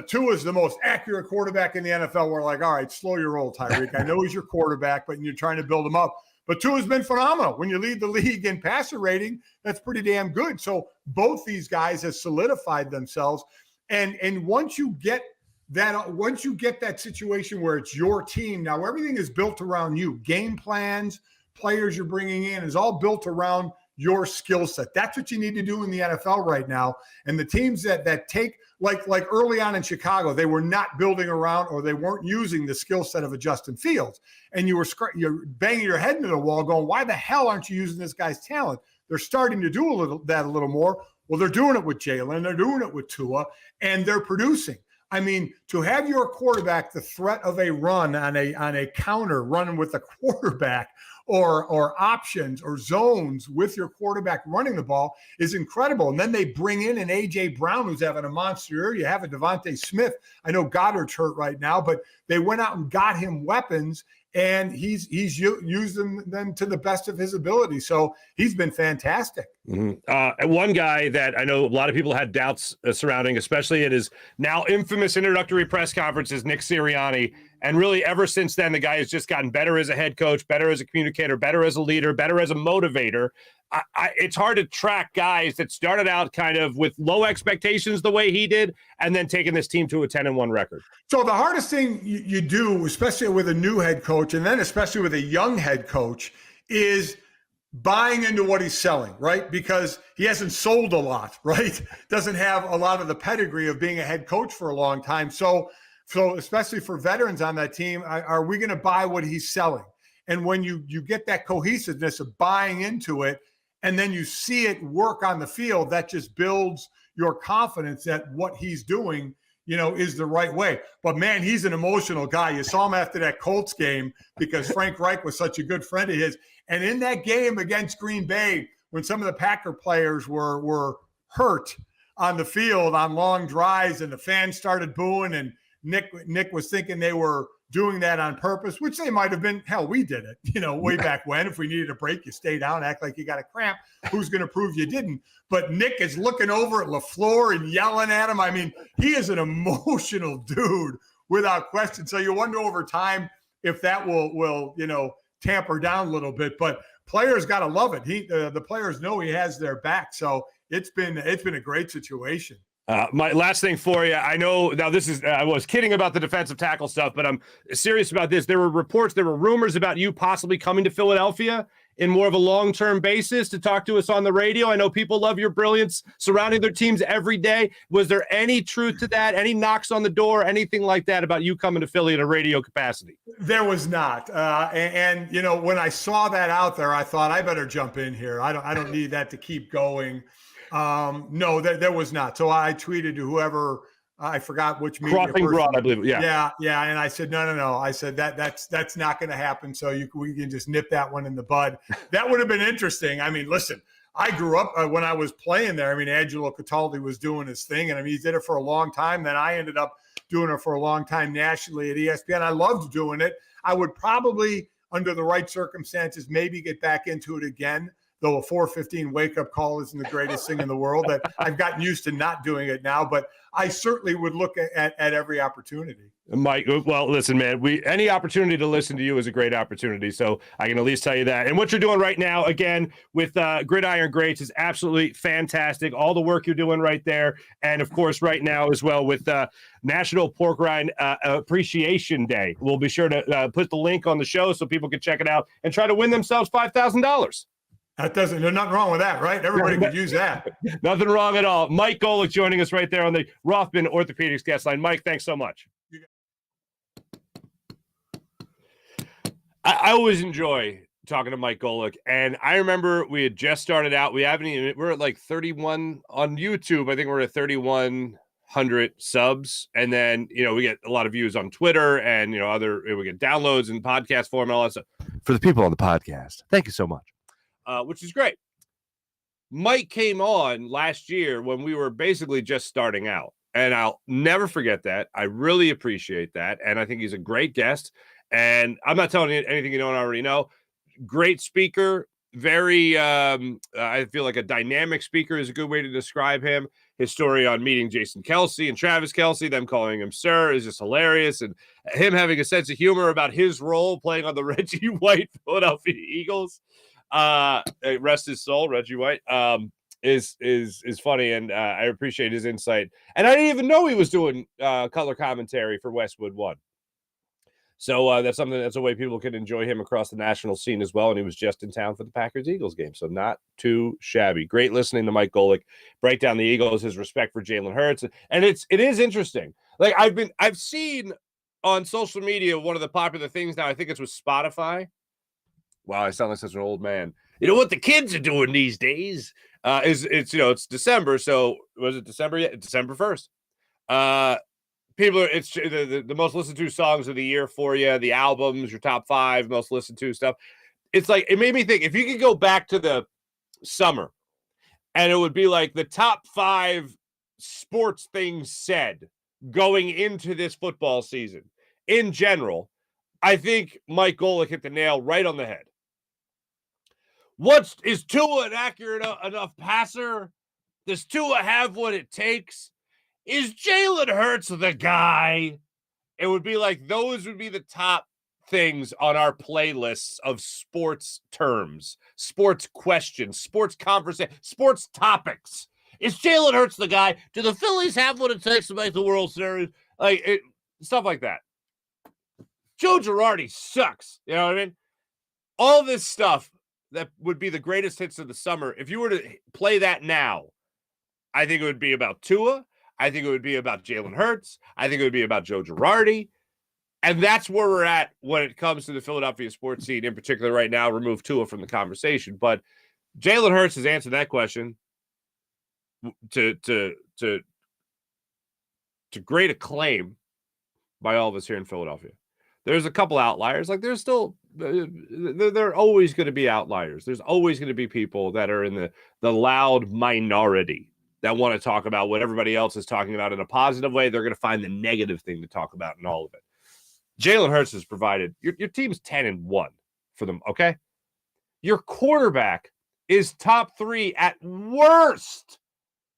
S9: Tua is the most accurate quarterback in the NFL. We're like, all right, slow your roll, Tyreek. I know he's your quarterback, but you're trying to build him up. But Tua's been phenomenal. When you lead the league in passer rating, that's pretty damn good. So both these guys have solidified themselves. And once you get that situation where it's your team, now everything is built around you. Game plans, players you're bringing in is all built around your skill set. That's what you need to do in the NFL right now. And the teams that take, like early on in Chicago, they were not building around, or they weren't using the skill set of a Justin Fields. And you're banging your head into the wall going, why the hell aren't you using this guy's talent? They're starting to do a little more. Well, they're doing it with Jalen, they're doing it with Tua, and they're producing. I mean, to have your quarterback, the threat of a run on a counter running with the quarterback, or options or zones with your quarterback running the ball is incredible. And then they bring in an A.J. Brown who's having a monster year. You have a Devontae Smith. I know Goddard's hurt right now, but they went out and got him weapons, and he's using them to the best of his ability. So he's been fantastic.
S1: Mm-hmm. One guy that I know a lot of people had doubts surrounding, especially at his now infamous introductory press conference, is Nick Sirianni. And really, ever since then, the guy has just gotten better as a head coach, better as a communicator, better as a leader, better as a motivator. It's hard to track guys that started out kind of with low expectations the way he did, and then taking this team to a 10-1 record.
S9: So the hardest thing you do, especially with a new head coach, and then especially with a young head coach, is buying into what he's selling, right? Because he hasn't sold a lot, right? Doesn't have a lot of the pedigree of being a head coach for a long time. So especially for veterans on that team, are we going to buy what he's selling? And when you get that cohesiveness of buying into it, and then you see it work on the field, that just builds your confidence that what he's doing, is the right way. But man, he's an emotional guy. You saw him after that Colts game because Frank Reich was such a good friend of his. And in that game against Green Bay, when some of the Packer players were hurt on the field on long drives and the fans started booing, and Nick was thinking they were doing that on purpose, which they might have been. Hell, we did it, way back when. If we needed a break, you stay down, act like you got a cramp. Who's going to prove you didn't? But Nick is looking over at LaFleur and yelling at him. I mean, he is an emotional dude without question. So you wonder over time if that will tamper down a little bit. But players got to love it. The players know he has their back. So it's been a great situation.
S1: My last thing for you, I know now this is, I was kidding about the defensive tackle stuff, but I'm serious about this. There were rumors about you possibly coming to Philadelphia in more of a long-term basis to talk to us on the radio. I know people love your brilliance surrounding their teams every day. Was there any truth to that? Any knocks on the door, anything like that about you coming to Philly in a radio capacity?
S9: There was not. And when I saw that out there, I thought I better jump in here. I don't need that to keep going. No, there was not. So I tweeted to whoever, I forgot which media
S1: Crossing
S9: person.
S1: Broad, I believe. Yeah.
S9: And I said, no. I said that's not going to happen. So we can just nip that one in the bud. That would have been interesting. I mean, listen, I grew up when I was playing there. I mean, Angelo Cataldi was doing his thing, and I mean, he did it for a long time. Then I ended up doing it for a long time nationally at ESPN. I loved doing it. I would probably, under the right circumstances, maybe get back into it again. though a 4:15 wake-up call isn't the greatest thing in the world, that I've gotten used to not doing it now, but I certainly would look at every opportunity.
S1: Mike, well, listen, man, any opportunity to listen to you is a great opportunity. So I can at least tell you that. And what you're doing right now, again, with Gridiron Greats is absolutely fantastic. All the work you're doing right there. And of course, right now as well with National Pork Rind Appreciation Day. We'll be sure to put the link on the show so people can check it out and try to win themselves $5,000. There's
S9: nothing wrong with that, right? Everybody could use that.
S1: Nothing wrong at all. Mike Golic joining us right there on the Rothman Orthopedics guest line. Mike, thanks so much. I always enjoy talking to Mike Golic, and I remember we had just started out. We're at like 31 on YouTube. I think we're at 3,100 subs, and then we get a lot of views on Twitter, and we get downloads in podcast form and all that stuff. For the people on the podcast, thank you so much, which is great. Mike came on last year when we were basically just starting out, and I'll never forget that. I really appreciate that, and I think he's a great guest. And I'm not telling you anything you don't already know. Great speaker, very, I feel like a dynamic speaker is a good way to describe him. His story on meeting Jason Kelce and Travis Kelce, them calling him sir, is just hilarious. And him having a sense of humor about his role playing on the Reggie White Philadelphia Eagles. Rest his soul, Reggie White, is funny. And I appreciate his insight. And I didn't even know he was doing color commentary for Westwood One. So that's a way people can enjoy him across the national scene as well. And he was just in town for the Packers-Eagles game. So not too shabby. Great listening to Mike Golic break down the Eagles, his respect for Jalen Hurts. And it is interesting. Like I've seen on social media, one of the popular things now, I think it's with Spotify. Wow, I sound like such an old man. You know what the kids are doing these days it's December. So was it December yet? December 1st. It's the most listened to songs of the year for you, the albums, your top 5 most listened to stuff. It's like, it made me think, if you could go back to the summer and it would be like the top 5 sports things said going into this football season in general, I think Mike Golic hit the nail right on the head. Is Tua an accurate enough passer? Does Tua have what it takes? Is Jalen Hurts the guy? It would be like those would be the top things on our playlists of sports terms, sports questions, sports conversation, sports topics. Is Jalen Hurts the guy? Do the Phillies have what it takes to make the World Series? Stuff like that. Joe Girardi sucks. You know what I mean? All this stuff that would be the greatest hits of the summer. If you were to play that now, I think it would be about Tua. I think it would be about Jalen Hurts. I think it would be about Joe Girardi. And that's where we're at when it comes to the Philadelphia sports scene in particular right now. Remove Tua from the conversation. But Jalen Hurts has answered that question to great acclaim by all of us here in Philadelphia. There's a couple outliers. Like there's still, there are always going to be outliers. There's always going to be people that are in the loud minority that want to talk about what everybody else is talking about in a positive way. They're going to find the negative thing to talk about in all of it. Jalen Hurts has provided, your team's 10-1 for them, okay? Your quarterback is top 3 at worst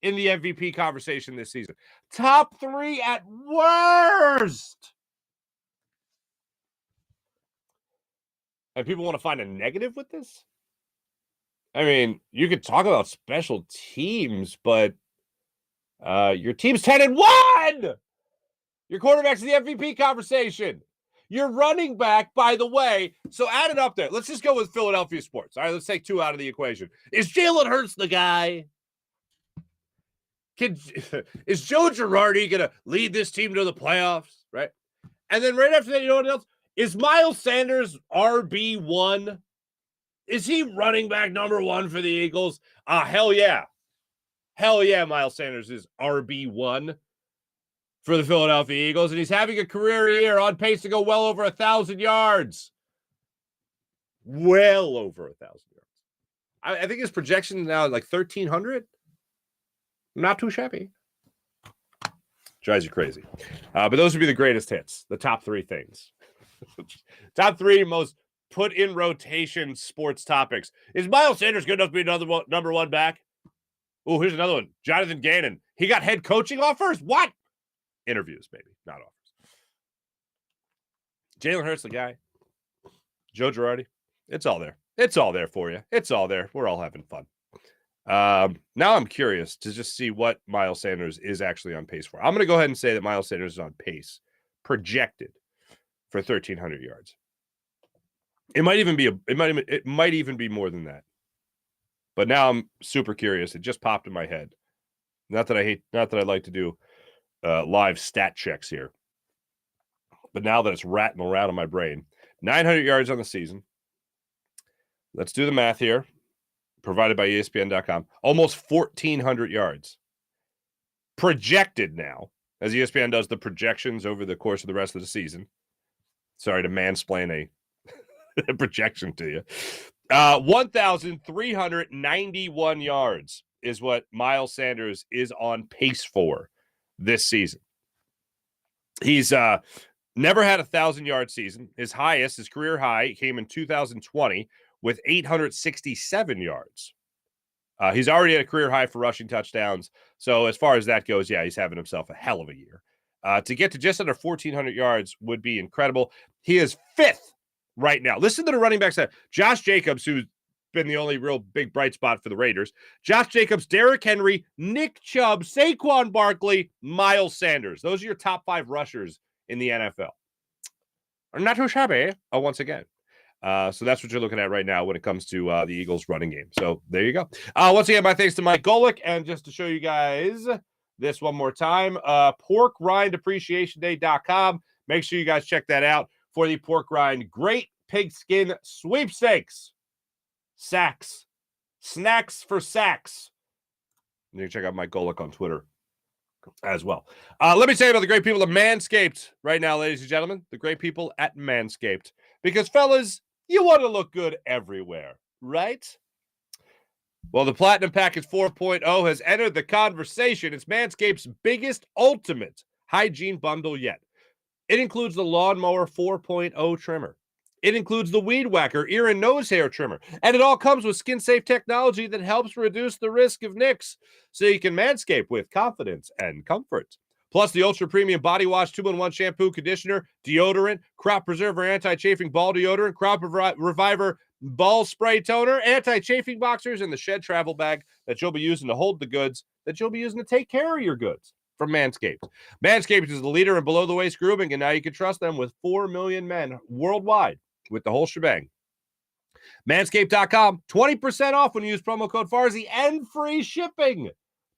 S1: in the MVP conversation this season. Top 3 at worst. And people want to find a negative with this? I mean, you could talk about special teams, but your team's 10-1. Your quarterback's in the MVP conversation. Your running back, by the way, so add it up there. Let's just go with Philadelphia sports. All right, let's take 2 out of the equation. Is Jalen Hurts the guy? Is Joe Girardi going to lead this team to the playoffs, right? And then right after that, you know what else? Is Miles Sanders RB1? Is he running back number 1 for the Eagles? Hell yeah. Hell yeah, Miles Sanders is RB1 for the Philadelphia Eagles, and he's having a career year on pace to go well over 1,000 yards. Well over 1,000 yards. I think his projection now is like 1,300. Not too shabby. Drives you crazy. But those would be the greatest hits, the top 3 things. Top 3 most put in rotation sports topics. Is Miles Sanders good enough to be another number one back? Oh, here's another one. Jonathan Gannon. He got head coaching offers? What? Interviews, maybe, not offers. Jalen Hurts, the guy. Joe Girardi. It's all there. It's all there for you. It's all there. We're all having fun. Now I'm curious to just see what Miles Sanders is actually on pace for. I'm going to go ahead and say that Miles Sanders is on pace, projected for 1,300 yards. It might even be more than that. But now I'm super curious. It just popped in my head. Not that I like to do live stat checks here. But now that it's rattling around in my brain, 900 yards on the season. Let's do the math here. Provided by ESPN.com. Almost 1,400 yards. Projected now, as ESPN does the projections over the course of the rest of the season. Sorry to mansplain a projection to you. 1,391 yards is what Miles Sanders is on pace for this season. He's never had a 1,000-yard season. His career high, came in 2020 with 867 yards. He's already at a career high for rushing touchdowns. So as far as that goes, yeah, he's having himself a hell of a year. To get to just under 1,400 yards would be incredible. He is 5th right now. Listen to the running backs. Josh Jacobs, who's been the only real big bright spot for the Raiders. Josh Jacobs, Derrick Henry, Nick Chubb, Saquon Barkley, Miles Sanders. Those are your top 5 rushers in the NFL. Not too shabby, once again. So that's what you're looking at right now when it comes to the Eagles running game. So there you go. Once again, my thanks to Mike Golic. And just to show you guys this one more time, porkrindappreciationday.com. Make sure you guys check that out for the Pork Rind Great Pigskin Sweepstakes. Sacks. Snacks for sacks. You can check out Mike Golic on Twitter as well. Let me say about the great people at Manscaped right now, ladies and gentlemen. The great people at Manscaped. Because, fellas, you want to look good everywhere, right? Well, the Platinum Package 4.0 has entered the conversation. It's Manscaped's biggest ultimate hygiene bundle yet. It includes the Lawnmower 4.0 trimmer. It includes the Weed Whacker ear and nose hair trimmer. And it all comes with skin-safe technology that helps reduce the risk of nicks so you can manscape with confidence and comfort. Plus, the Ultra Premium Body Wash 2-in-1 shampoo, conditioner, deodorant, Crop Preserver anti-chafing ball deodorant, Crop Reviver ball spray toner, anti-chafing boxers, and the Shed travel bag that you'll be using to hold the goods that you'll be using to take care of your goods from Manscaped. Manscaped is the leader in below-the-waist grooming, and now you can trust them with 4 million men worldwide with the whole shebang. Manscaped.com, 20% off when you use promo code Farzy and free shipping.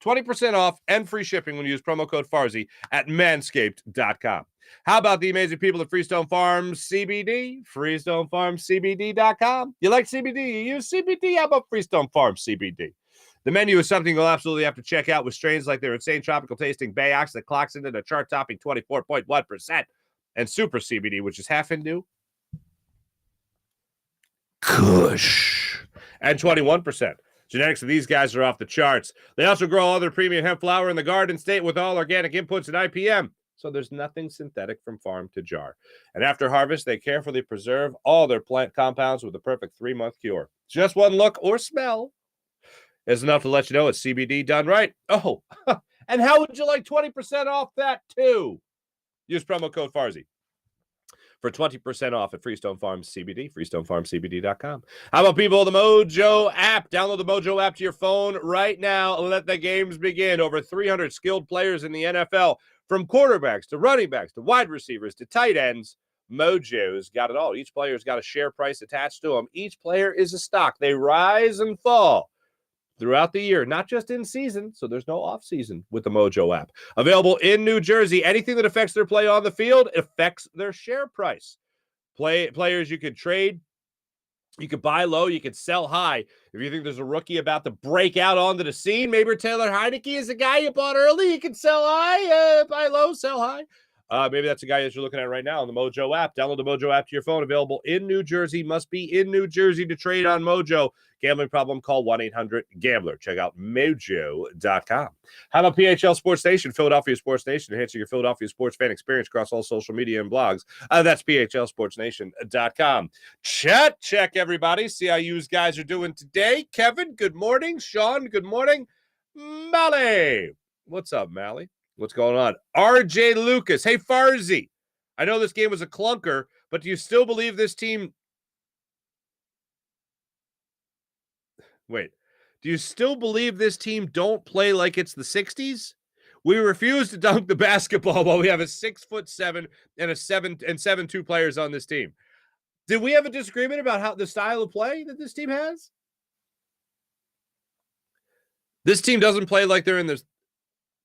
S1: 20% off and free shipping when you use promo code Farzy at manscaped.com. How about the amazing people at Freestone Farms CBD? FreestoneFarmsCBD.com. You like CBD? You use CBD? How about Freestone Farms CBD? The menu is something you'll absolutely have to check out with strains like their insane tropical tasting Bayox that clocks into the chart topping 24.1%, and Super CBD, which is half Hindu, Kush, and 21%. Genetics of these guys are off the charts. They also grow all their premium hemp flower in the Garden State with all organic inputs and IPM. So there's nothing synthetic from farm to jar. And after harvest, they carefully preserve all their plant compounds with a perfect 3-month cure. Just one look or smell is enough to let you know it's CBD done right. Oh, and how would you like 20% off that too? Use promo code Farzy for 20% off at Freestone Farms CBD, FreestoneFarmsCBD.com. How about people of the Mojo app? Download the Mojo app to your phone right now. Let the games begin. Over 300 skilled players in the NFL, from quarterbacks to running backs to wide receivers to tight ends. Mojo's got it all. Each player's got a share price attached to them. Each player is a stock. They rise and fall throughout the year, not just in season, so there's no off season with the Mojo app. Available in New Jersey. Anything that affects their play on the field affects their share price. Players you could trade, you could buy low, you could sell high. If you think there's a rookie about to break out onto the scene, maybe Taylor Heineke is a guy you bought early, you can sell high, buy low, sell high. Maybe that's a guy that you're looking at right now on the Mojo app. Download the Mojo app to your phone. Available in New Jersey. Must be in New Jersey to trade on Mojo. Gambling problem? Call 1-800-GAMBLER. Check out mojo.com. How about PHL Sports Nation, Philadelphia Sports Nation, enhancing your Philadelphia sports fan experience across all social media and blogs. That's phlsportsnation.com. Chat check, everybody. See how you guys are doing today. Kevin, good morning. Sean, good morning. Mally. What's up, Mally? What's going on? RJ Lucas. Hey, Farzy. I know this game was a clunker, but do you still believe this team... Wait. Do you still believe this team don't play like it's the 60s? We refuse to dunk the basketball while we have a 6'7" and 7'2" players on this team. Did we have a disagreement about how the style of play that this team has? This team doesn't play like they're in this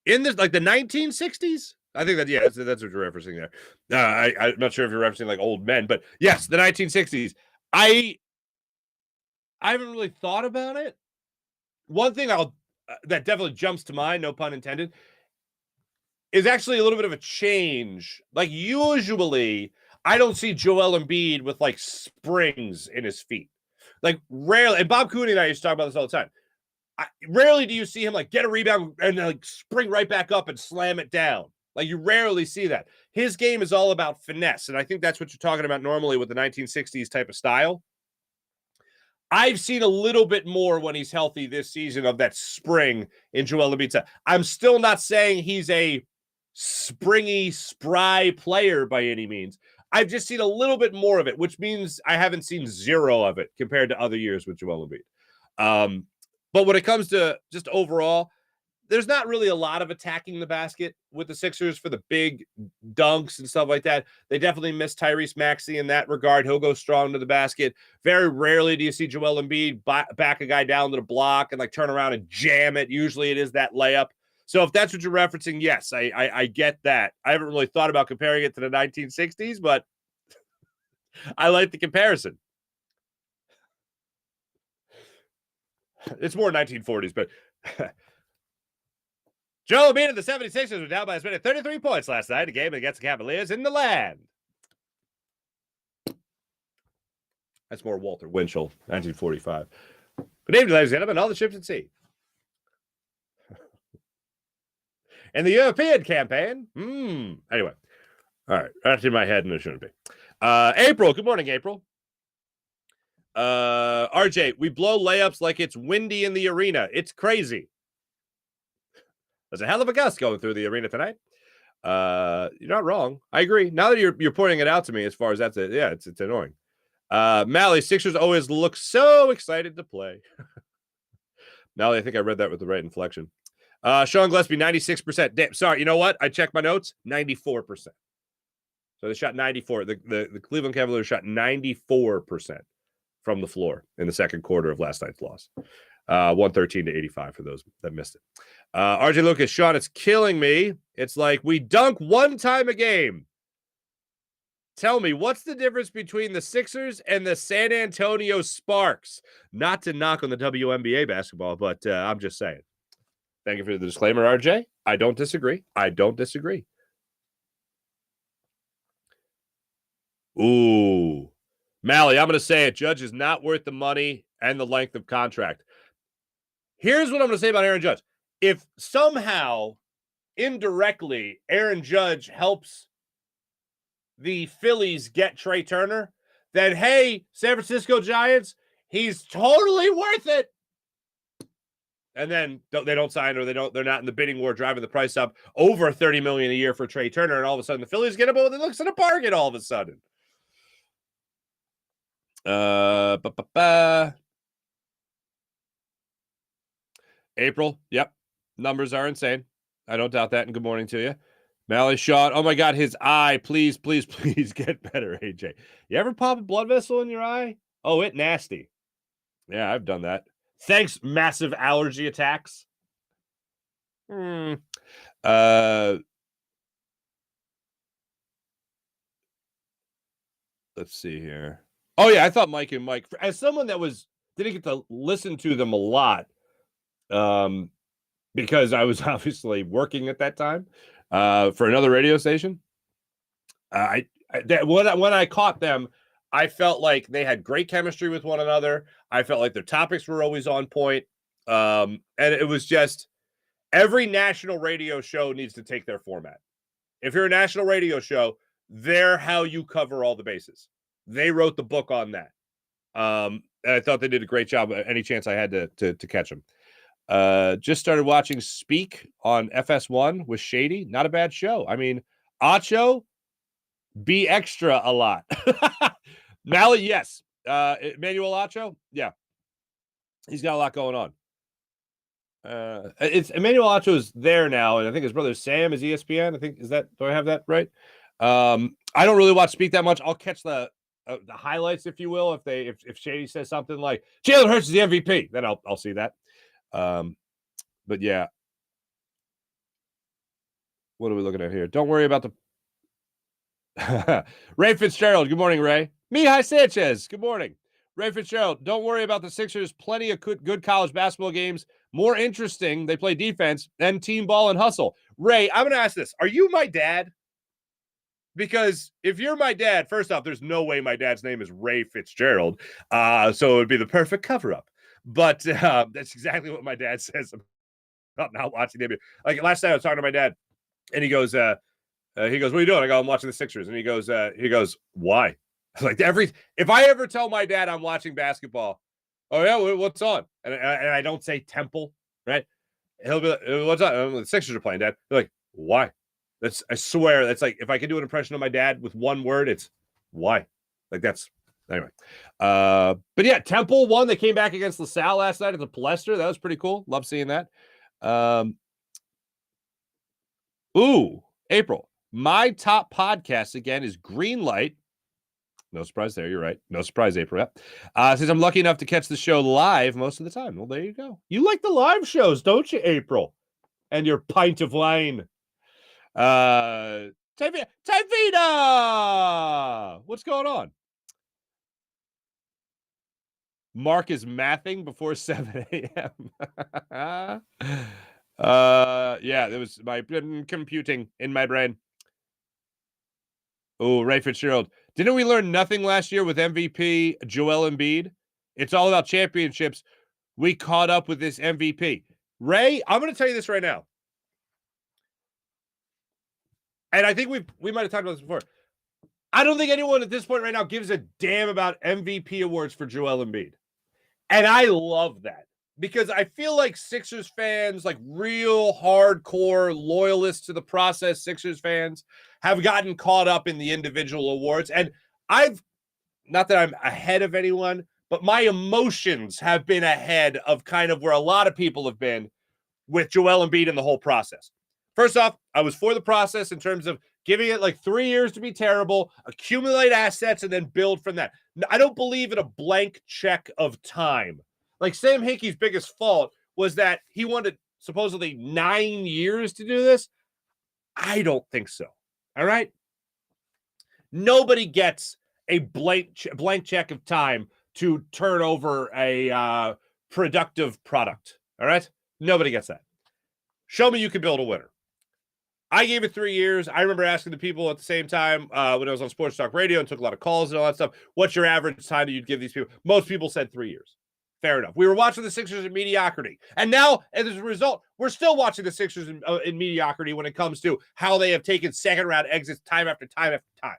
S1: like the 1960s. I think that's what you're referencing there. I'm not sure if you're referencing like old men, but yes, the 1960s. I haven't really thought about it. One thing that definitely jumps to mind, no pun intended, is actually a little bit of a change. Like usually, I don't see Joel Embiid with like springs in his feet. Like rarely, and Bob Cooney and I used to talk about this all the time. Rarely do you see him like get a rebound and like spring right back up and slam it down. Like you rarely see that. His game is all about finesse, and I think that's what you're talking about normally with the 1960s type of style. I've seen a little bit more when he's healthy this season of that spring in Joel Embiid. I'm still not saying he's a springy, spry player by any means. I've just seen a little bit more of it, which means I haven't seen zero of it compared to other years with Joel Embiid. But when it comes to just overall, there's not really a lot of attacking the basket with the Sixers for the big dunks and stuff like that. They definitely miss Tyrese Maxey in that regard. He'll go strong to the basket. Very rarely do you see Joel Embiid back a guy down to the block and like turn around and jam it. Usually it is that layup. So if that's what you're referencing, yes, I get that. I haven't really thought about comparing it to the 1960s, but I like the comparison. It's more 1940s, but Joel Embiid and the 76ers were down by as many as 33 points last night, a game against the Cavaliers in the land. That's more Walter Winchell, 1945. Good evening, ladies and gentlemen, all the ships at sea. And the European campaign. Anyway. All right. That's in my head, and it shouldn't be. April. Good morning, April. RJ, we blow layups like it's windy in the arena. It's crazy. There's a hell of a gust going through the arena tonight. You're not wrong. I agree. Now that you're pointing it out to me, as far as that's it, yeah, it's annoying. Mally, Sixers always look so excited to play. Mally, I think I read that with the right inflection. Sean Gillespie, 96%. Damn, sorry, you know what? I checked my notes. 94%. So they shot 94. The Cleveland Cavaliers shot 94% from the floor in the second quarter of last night's loss. 113-85 for those that missed it. RJ Lucas, Sean, it's killing me. It's like we dunk one time a game. Tell me, what's the difference between the Sixers and the San Antonio Sparks? Not to knock on the WNBA basketball, but I'm just saying. Thank you for the disclaimer, RJ. I don't disagree. Ooh. Mally, I'm going to say it. Judge is not worth the money and the length of contract. Here's what I'm going to say about Aaron Judge. If somehow, indirectly, Aaron Judge helps the Phillies get Trea Turner, then, hey, San Francisco Giants, he's totally worth it. And then they don't sign, or they're not in the bidding war driving the price up over $30 million a year for Trea Turner, and all of a sudden the Phillies get him, and it looks like a bargain all of a sudden. April, yep. Numbers are insane. I don't doubt that, and good morning to you. Mally shot. Oh my God, his eye. Please, please, please get better, AJ. You ever pop a blood vessel in your eye? Oh, it nasty. Yeah, I've done that. Thanks, massive allergy attacks. Let's see here. Oh, yeah, I thought Mike and Mike, as someone that didn't get to listen to them a lot, because I was obviously working at that time for another radio station. When I caught them, I felt like they had great chemistry with one another. I felt like their topics were always on point. And it was just every national radio show needs to take their format. If you're a national radio show, they're how you cover all the bases. They wrote the book on that. And I thought they did a great job any chance I had to catch them. Just started watching Speak on FS1 with Shady. Not a bad show. I mean, Acho, be extra a lot. Mally, yes. Emmanuel Acho, yeah. He's got a lot going on. It's Emmanuel Acho is there now, and I think his brother Sam is ESPN. I think do I have that right? I don't really watch Speak that much. I'll catch the highlights, if you will. If Shady says something like Jalen Hurts is the MVP, then I'll see that. But yeah, what are we looking at here? Don't worry about the Ray Fitzgerald. Good morning, Ray. Mihai Sanchez. Good morning, Ray Fitzgerald. Don't worry about the Sixers. Plenty of good college basketball games. More interesting. They play defense and team ball and hustle. Ray, I'm going to ask this: are you my dad? Because if you're my dad, first off, there's no way my dad's name is Ray Fitzgerald. So it would be the perfect cover-up. But that's exactly what my dad says about not watching the NBA. Like last night I was talking to my dad, and he goes, what are you doing? I go, I'm watching the Sixers. And he goes, why? I was like, if I ever tell my dad I'm watching basketball, oh yeah, what's on? And I don't say Temple, right? He'll be like, what's on? The Sixers are playing, Dad. They're like, why? I swear, that's like, if I could do an impression of my dad with one word, it's why. Like that's, anyway. But yeah, Temple won. They came back against LaSalle last night at the Palestra. That was pretty cool. Love seeing that. April. My top podcast again is Greenlight. No surprise there. You're right. No surprise, April. Since I'm lucky enough to catch the show live most of the time. Well, there you go. You like the live shows, don't you, April? And your pint of wine. Tavita, what's going on? Mark is mathing before 7 a.m. Yeah, there was my computing in my brain. Oh, Ray Fitzgerald. Didn't we learn nothing last year with MVP Joel Embiid? It's all about championships. We caught up with this MVP. Ray, I'm going to tell you this right now. And I think we might have talked about this before. I don't think anyone at this point right now gives a damn about MVP awards for Joel Embiid. And I love that because I feel like Sixers fans, like real hardcore loyalists to the process Sixers fans, have gotten caught up in the individual awards. And not that I'm ahead of anyone, but my emotions have been ahead of kind of where a lot of people have been with Joel Embiid and the whole process. First off, I was for the process in terms of giving it like 3 years to be terrible, accumulate assets, and then build from that. I don't believe in a blank check of time. Like Sam Hinkie's biggest fault was that he wanted supposedly 9 years to do this. I don't think so. All right? Nobody gets a blank check of time to turn over a productive product. All right? Nobody gets that. Show me you can build a winner. I gave it 3 years. I remember asking the people at the same time when I was on Sports Talk Radio and took a lot of calls and all that stuff, what's your average time that you'd give these people? Most people said 3 years. Fair enough. We were watching the Sixers in mediocrity. And now, as a result, we're still watching the Sixers in mediocrity when it comes to how they have taken second-round exits time after time after time.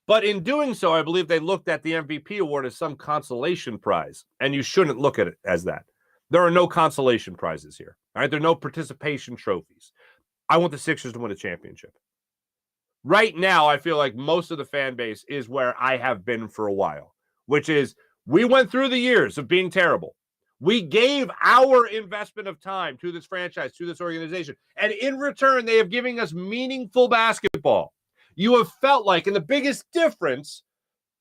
S1: But in doing so, I believe they looked at the MVP award as some consolation prize, and you shouldn't look at it as that. There are no consolation prizes here. All right, there are no participation trophies. I want the Sixers to win a championship. Right now, I feel like most of the fan base is where I have been for a while, which is we went through the years of being terrible. We gave our investment of time to this franchise, to this organization, and in return, they have given us meaningful basketball. You have felt like, and the biggest difference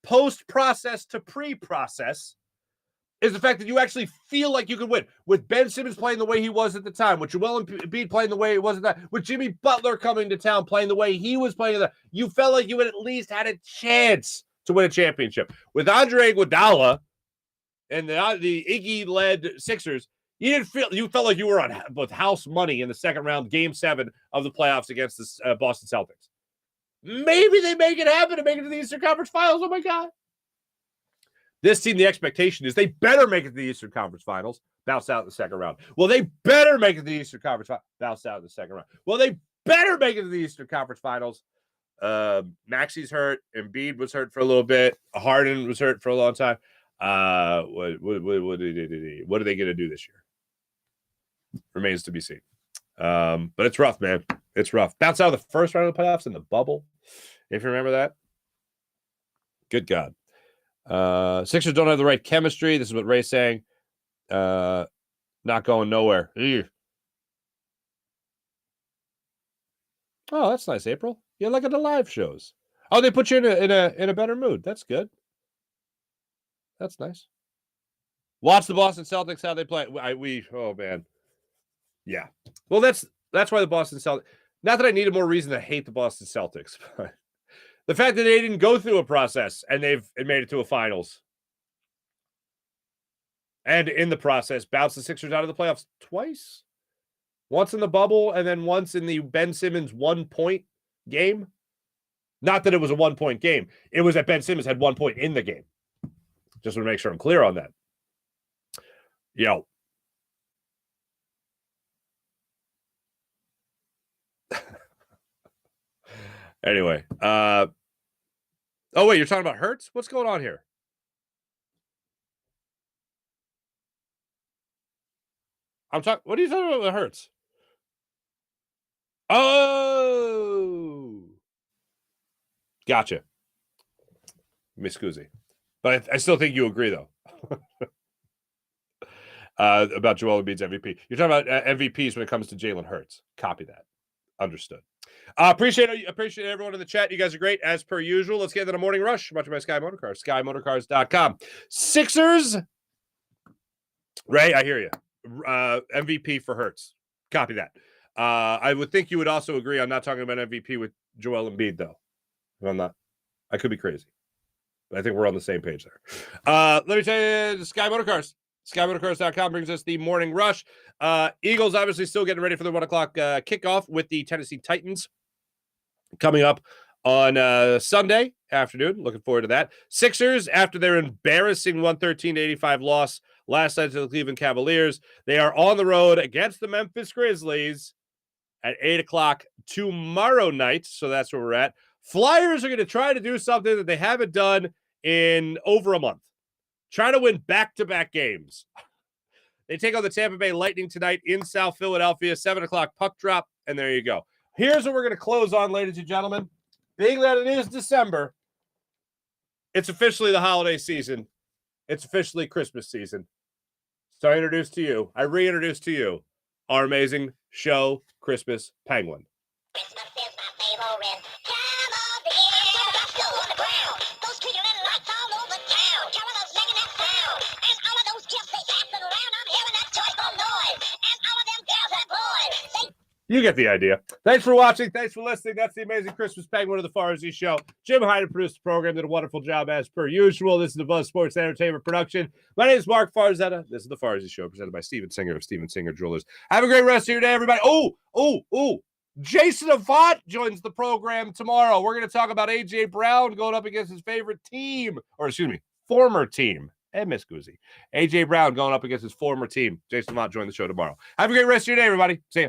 S1: post-process to pre-process is the fact that you actually feel like you could win. With Ben Simmons playing the way he was at the time, with Joel Embiid playing the way he was at that, with Jimmy Butler coming to town playing the way he was playing, you felt like you had at least had a chance to win a championship. With Andre Iguodala and the Iggy-led Sixers, you felt like you were on with house money in the second round, Game 7 of the playoffs against the Boston Celtics. Maybe they make it happen and make it to the Eastern Conference Finals. Oh, my God. This team, the expectation is they better make it to the Eastern Conference Finals, bounce out in the second round. Well, they better make it to the Eastern Conference Finals, bounce out in the second round. Well, they better make it to the Eastern Conference Finals. Maxi's hurt. Embiid was hurt for a little bit. Harden was hurt for a long time. What are they going to do this year? Remains to be seen. But it's rough, man. It's rough. Bounce out of the first round of the playoffs in the bubble, if you remember that. Good God. Sixers don't have the right chemistry. This is what Ray's saying. Not going nowhere. Ew. Oh, that's nice, April. Yeah, look at the live shows. Oh, they put you in a better mood. That's good. That's nice. Watch the Boston Celtics, how they play. Oh man. Yeah. Well, that's why the Boston Celtics. Not that I needed more reason to hate the Boston Celtics, but the fact that they didn't go through a process and they've made it to a finals. And in the process, bounced the Sixers out of the playoffs twice. Once in the bubble and then once in the Ben Simmons 1-point game. Not that it was a 1-point game. It was that Ben Simmons had 1 point in the game. Just want to make sure I'm clear on that. Yo. Anyway. Oh, wait, you're talking about Hurts? What's going on here? What are you talking about with Hurts? Oh. Gotcha. Miss Scusi. But I still think you agree, though. About Joel Embiid's MVP. You're talking about MVPs when it comes to Jalen Hurts. Copy that. Understood. Appreciate everyone in the chat. You guys are great, as per usual. Let's get into the morning rush. Brought to you by Sky Motorcars. SkyMotorcars.com. Sixers. Ray, I hear you. MVP for Hurts. Copy that. I would think you would also agree on not talking about MVP with Joel Embiid, though. I'm not. I could be crazy. But I think we're on the same page there. Let me tell you, Sky Motorcars. SkyMotorcars.com brings us the morning rush. Eagles obviously still getting ready for the 1 o'clock kickoff with the Tennessee Titans coming up on Sunday afternoon. Looking forward to that. Sixers, after their embarrassing 113-85 loss last night to the Cleveland Cavaliers, they are on the road against the Memphis Grizzlies at 8 o'clock tomorrow night. So that's where we're at. Flyers are going to try to do something that they haven't done in over a month. Try to win back-to-back games. They take on the Tampa Bay Lightning tonight in South Philadelphia, 7 o'clock puck drop, and there you go. Here's what we're going to close on, ladies and gentlemen. Being that it is December, it's officially the holiday season. It's officially Christmas season. So I reintroduce to you our amazing show, Christmas Penguin.
S10: Christmas is my favorite time of the year. Snow on the ground, those twinkling lights all over town. Carolers making that sound, and all of those gifts they passing around. I'm hearing that joyful noise, and all of them girls and boys.
S1: You get the idea. Thanks for watching. Thanks for listening. That's the amazing Christmas Penguin of the Farzy Show. Jim Hyden produced the program, did a wonderful job as per usual. This is the Buzz Sports Entertainment production. My name is Mark Farzetta. This is the Farzy Show, presented by Steven Singer of Steven Singer Jewelers. Have a great rest of your day, everybody. Oh. Jason Avant joins the program tomorrow. We're going to talk about A.J. Brown going up against his favorite team, former team. And Miss Guzzi. A.J. Brown going up against his former team. Jason Avant join the show tomorrow. Have a great rest of your day, everybody. See ya.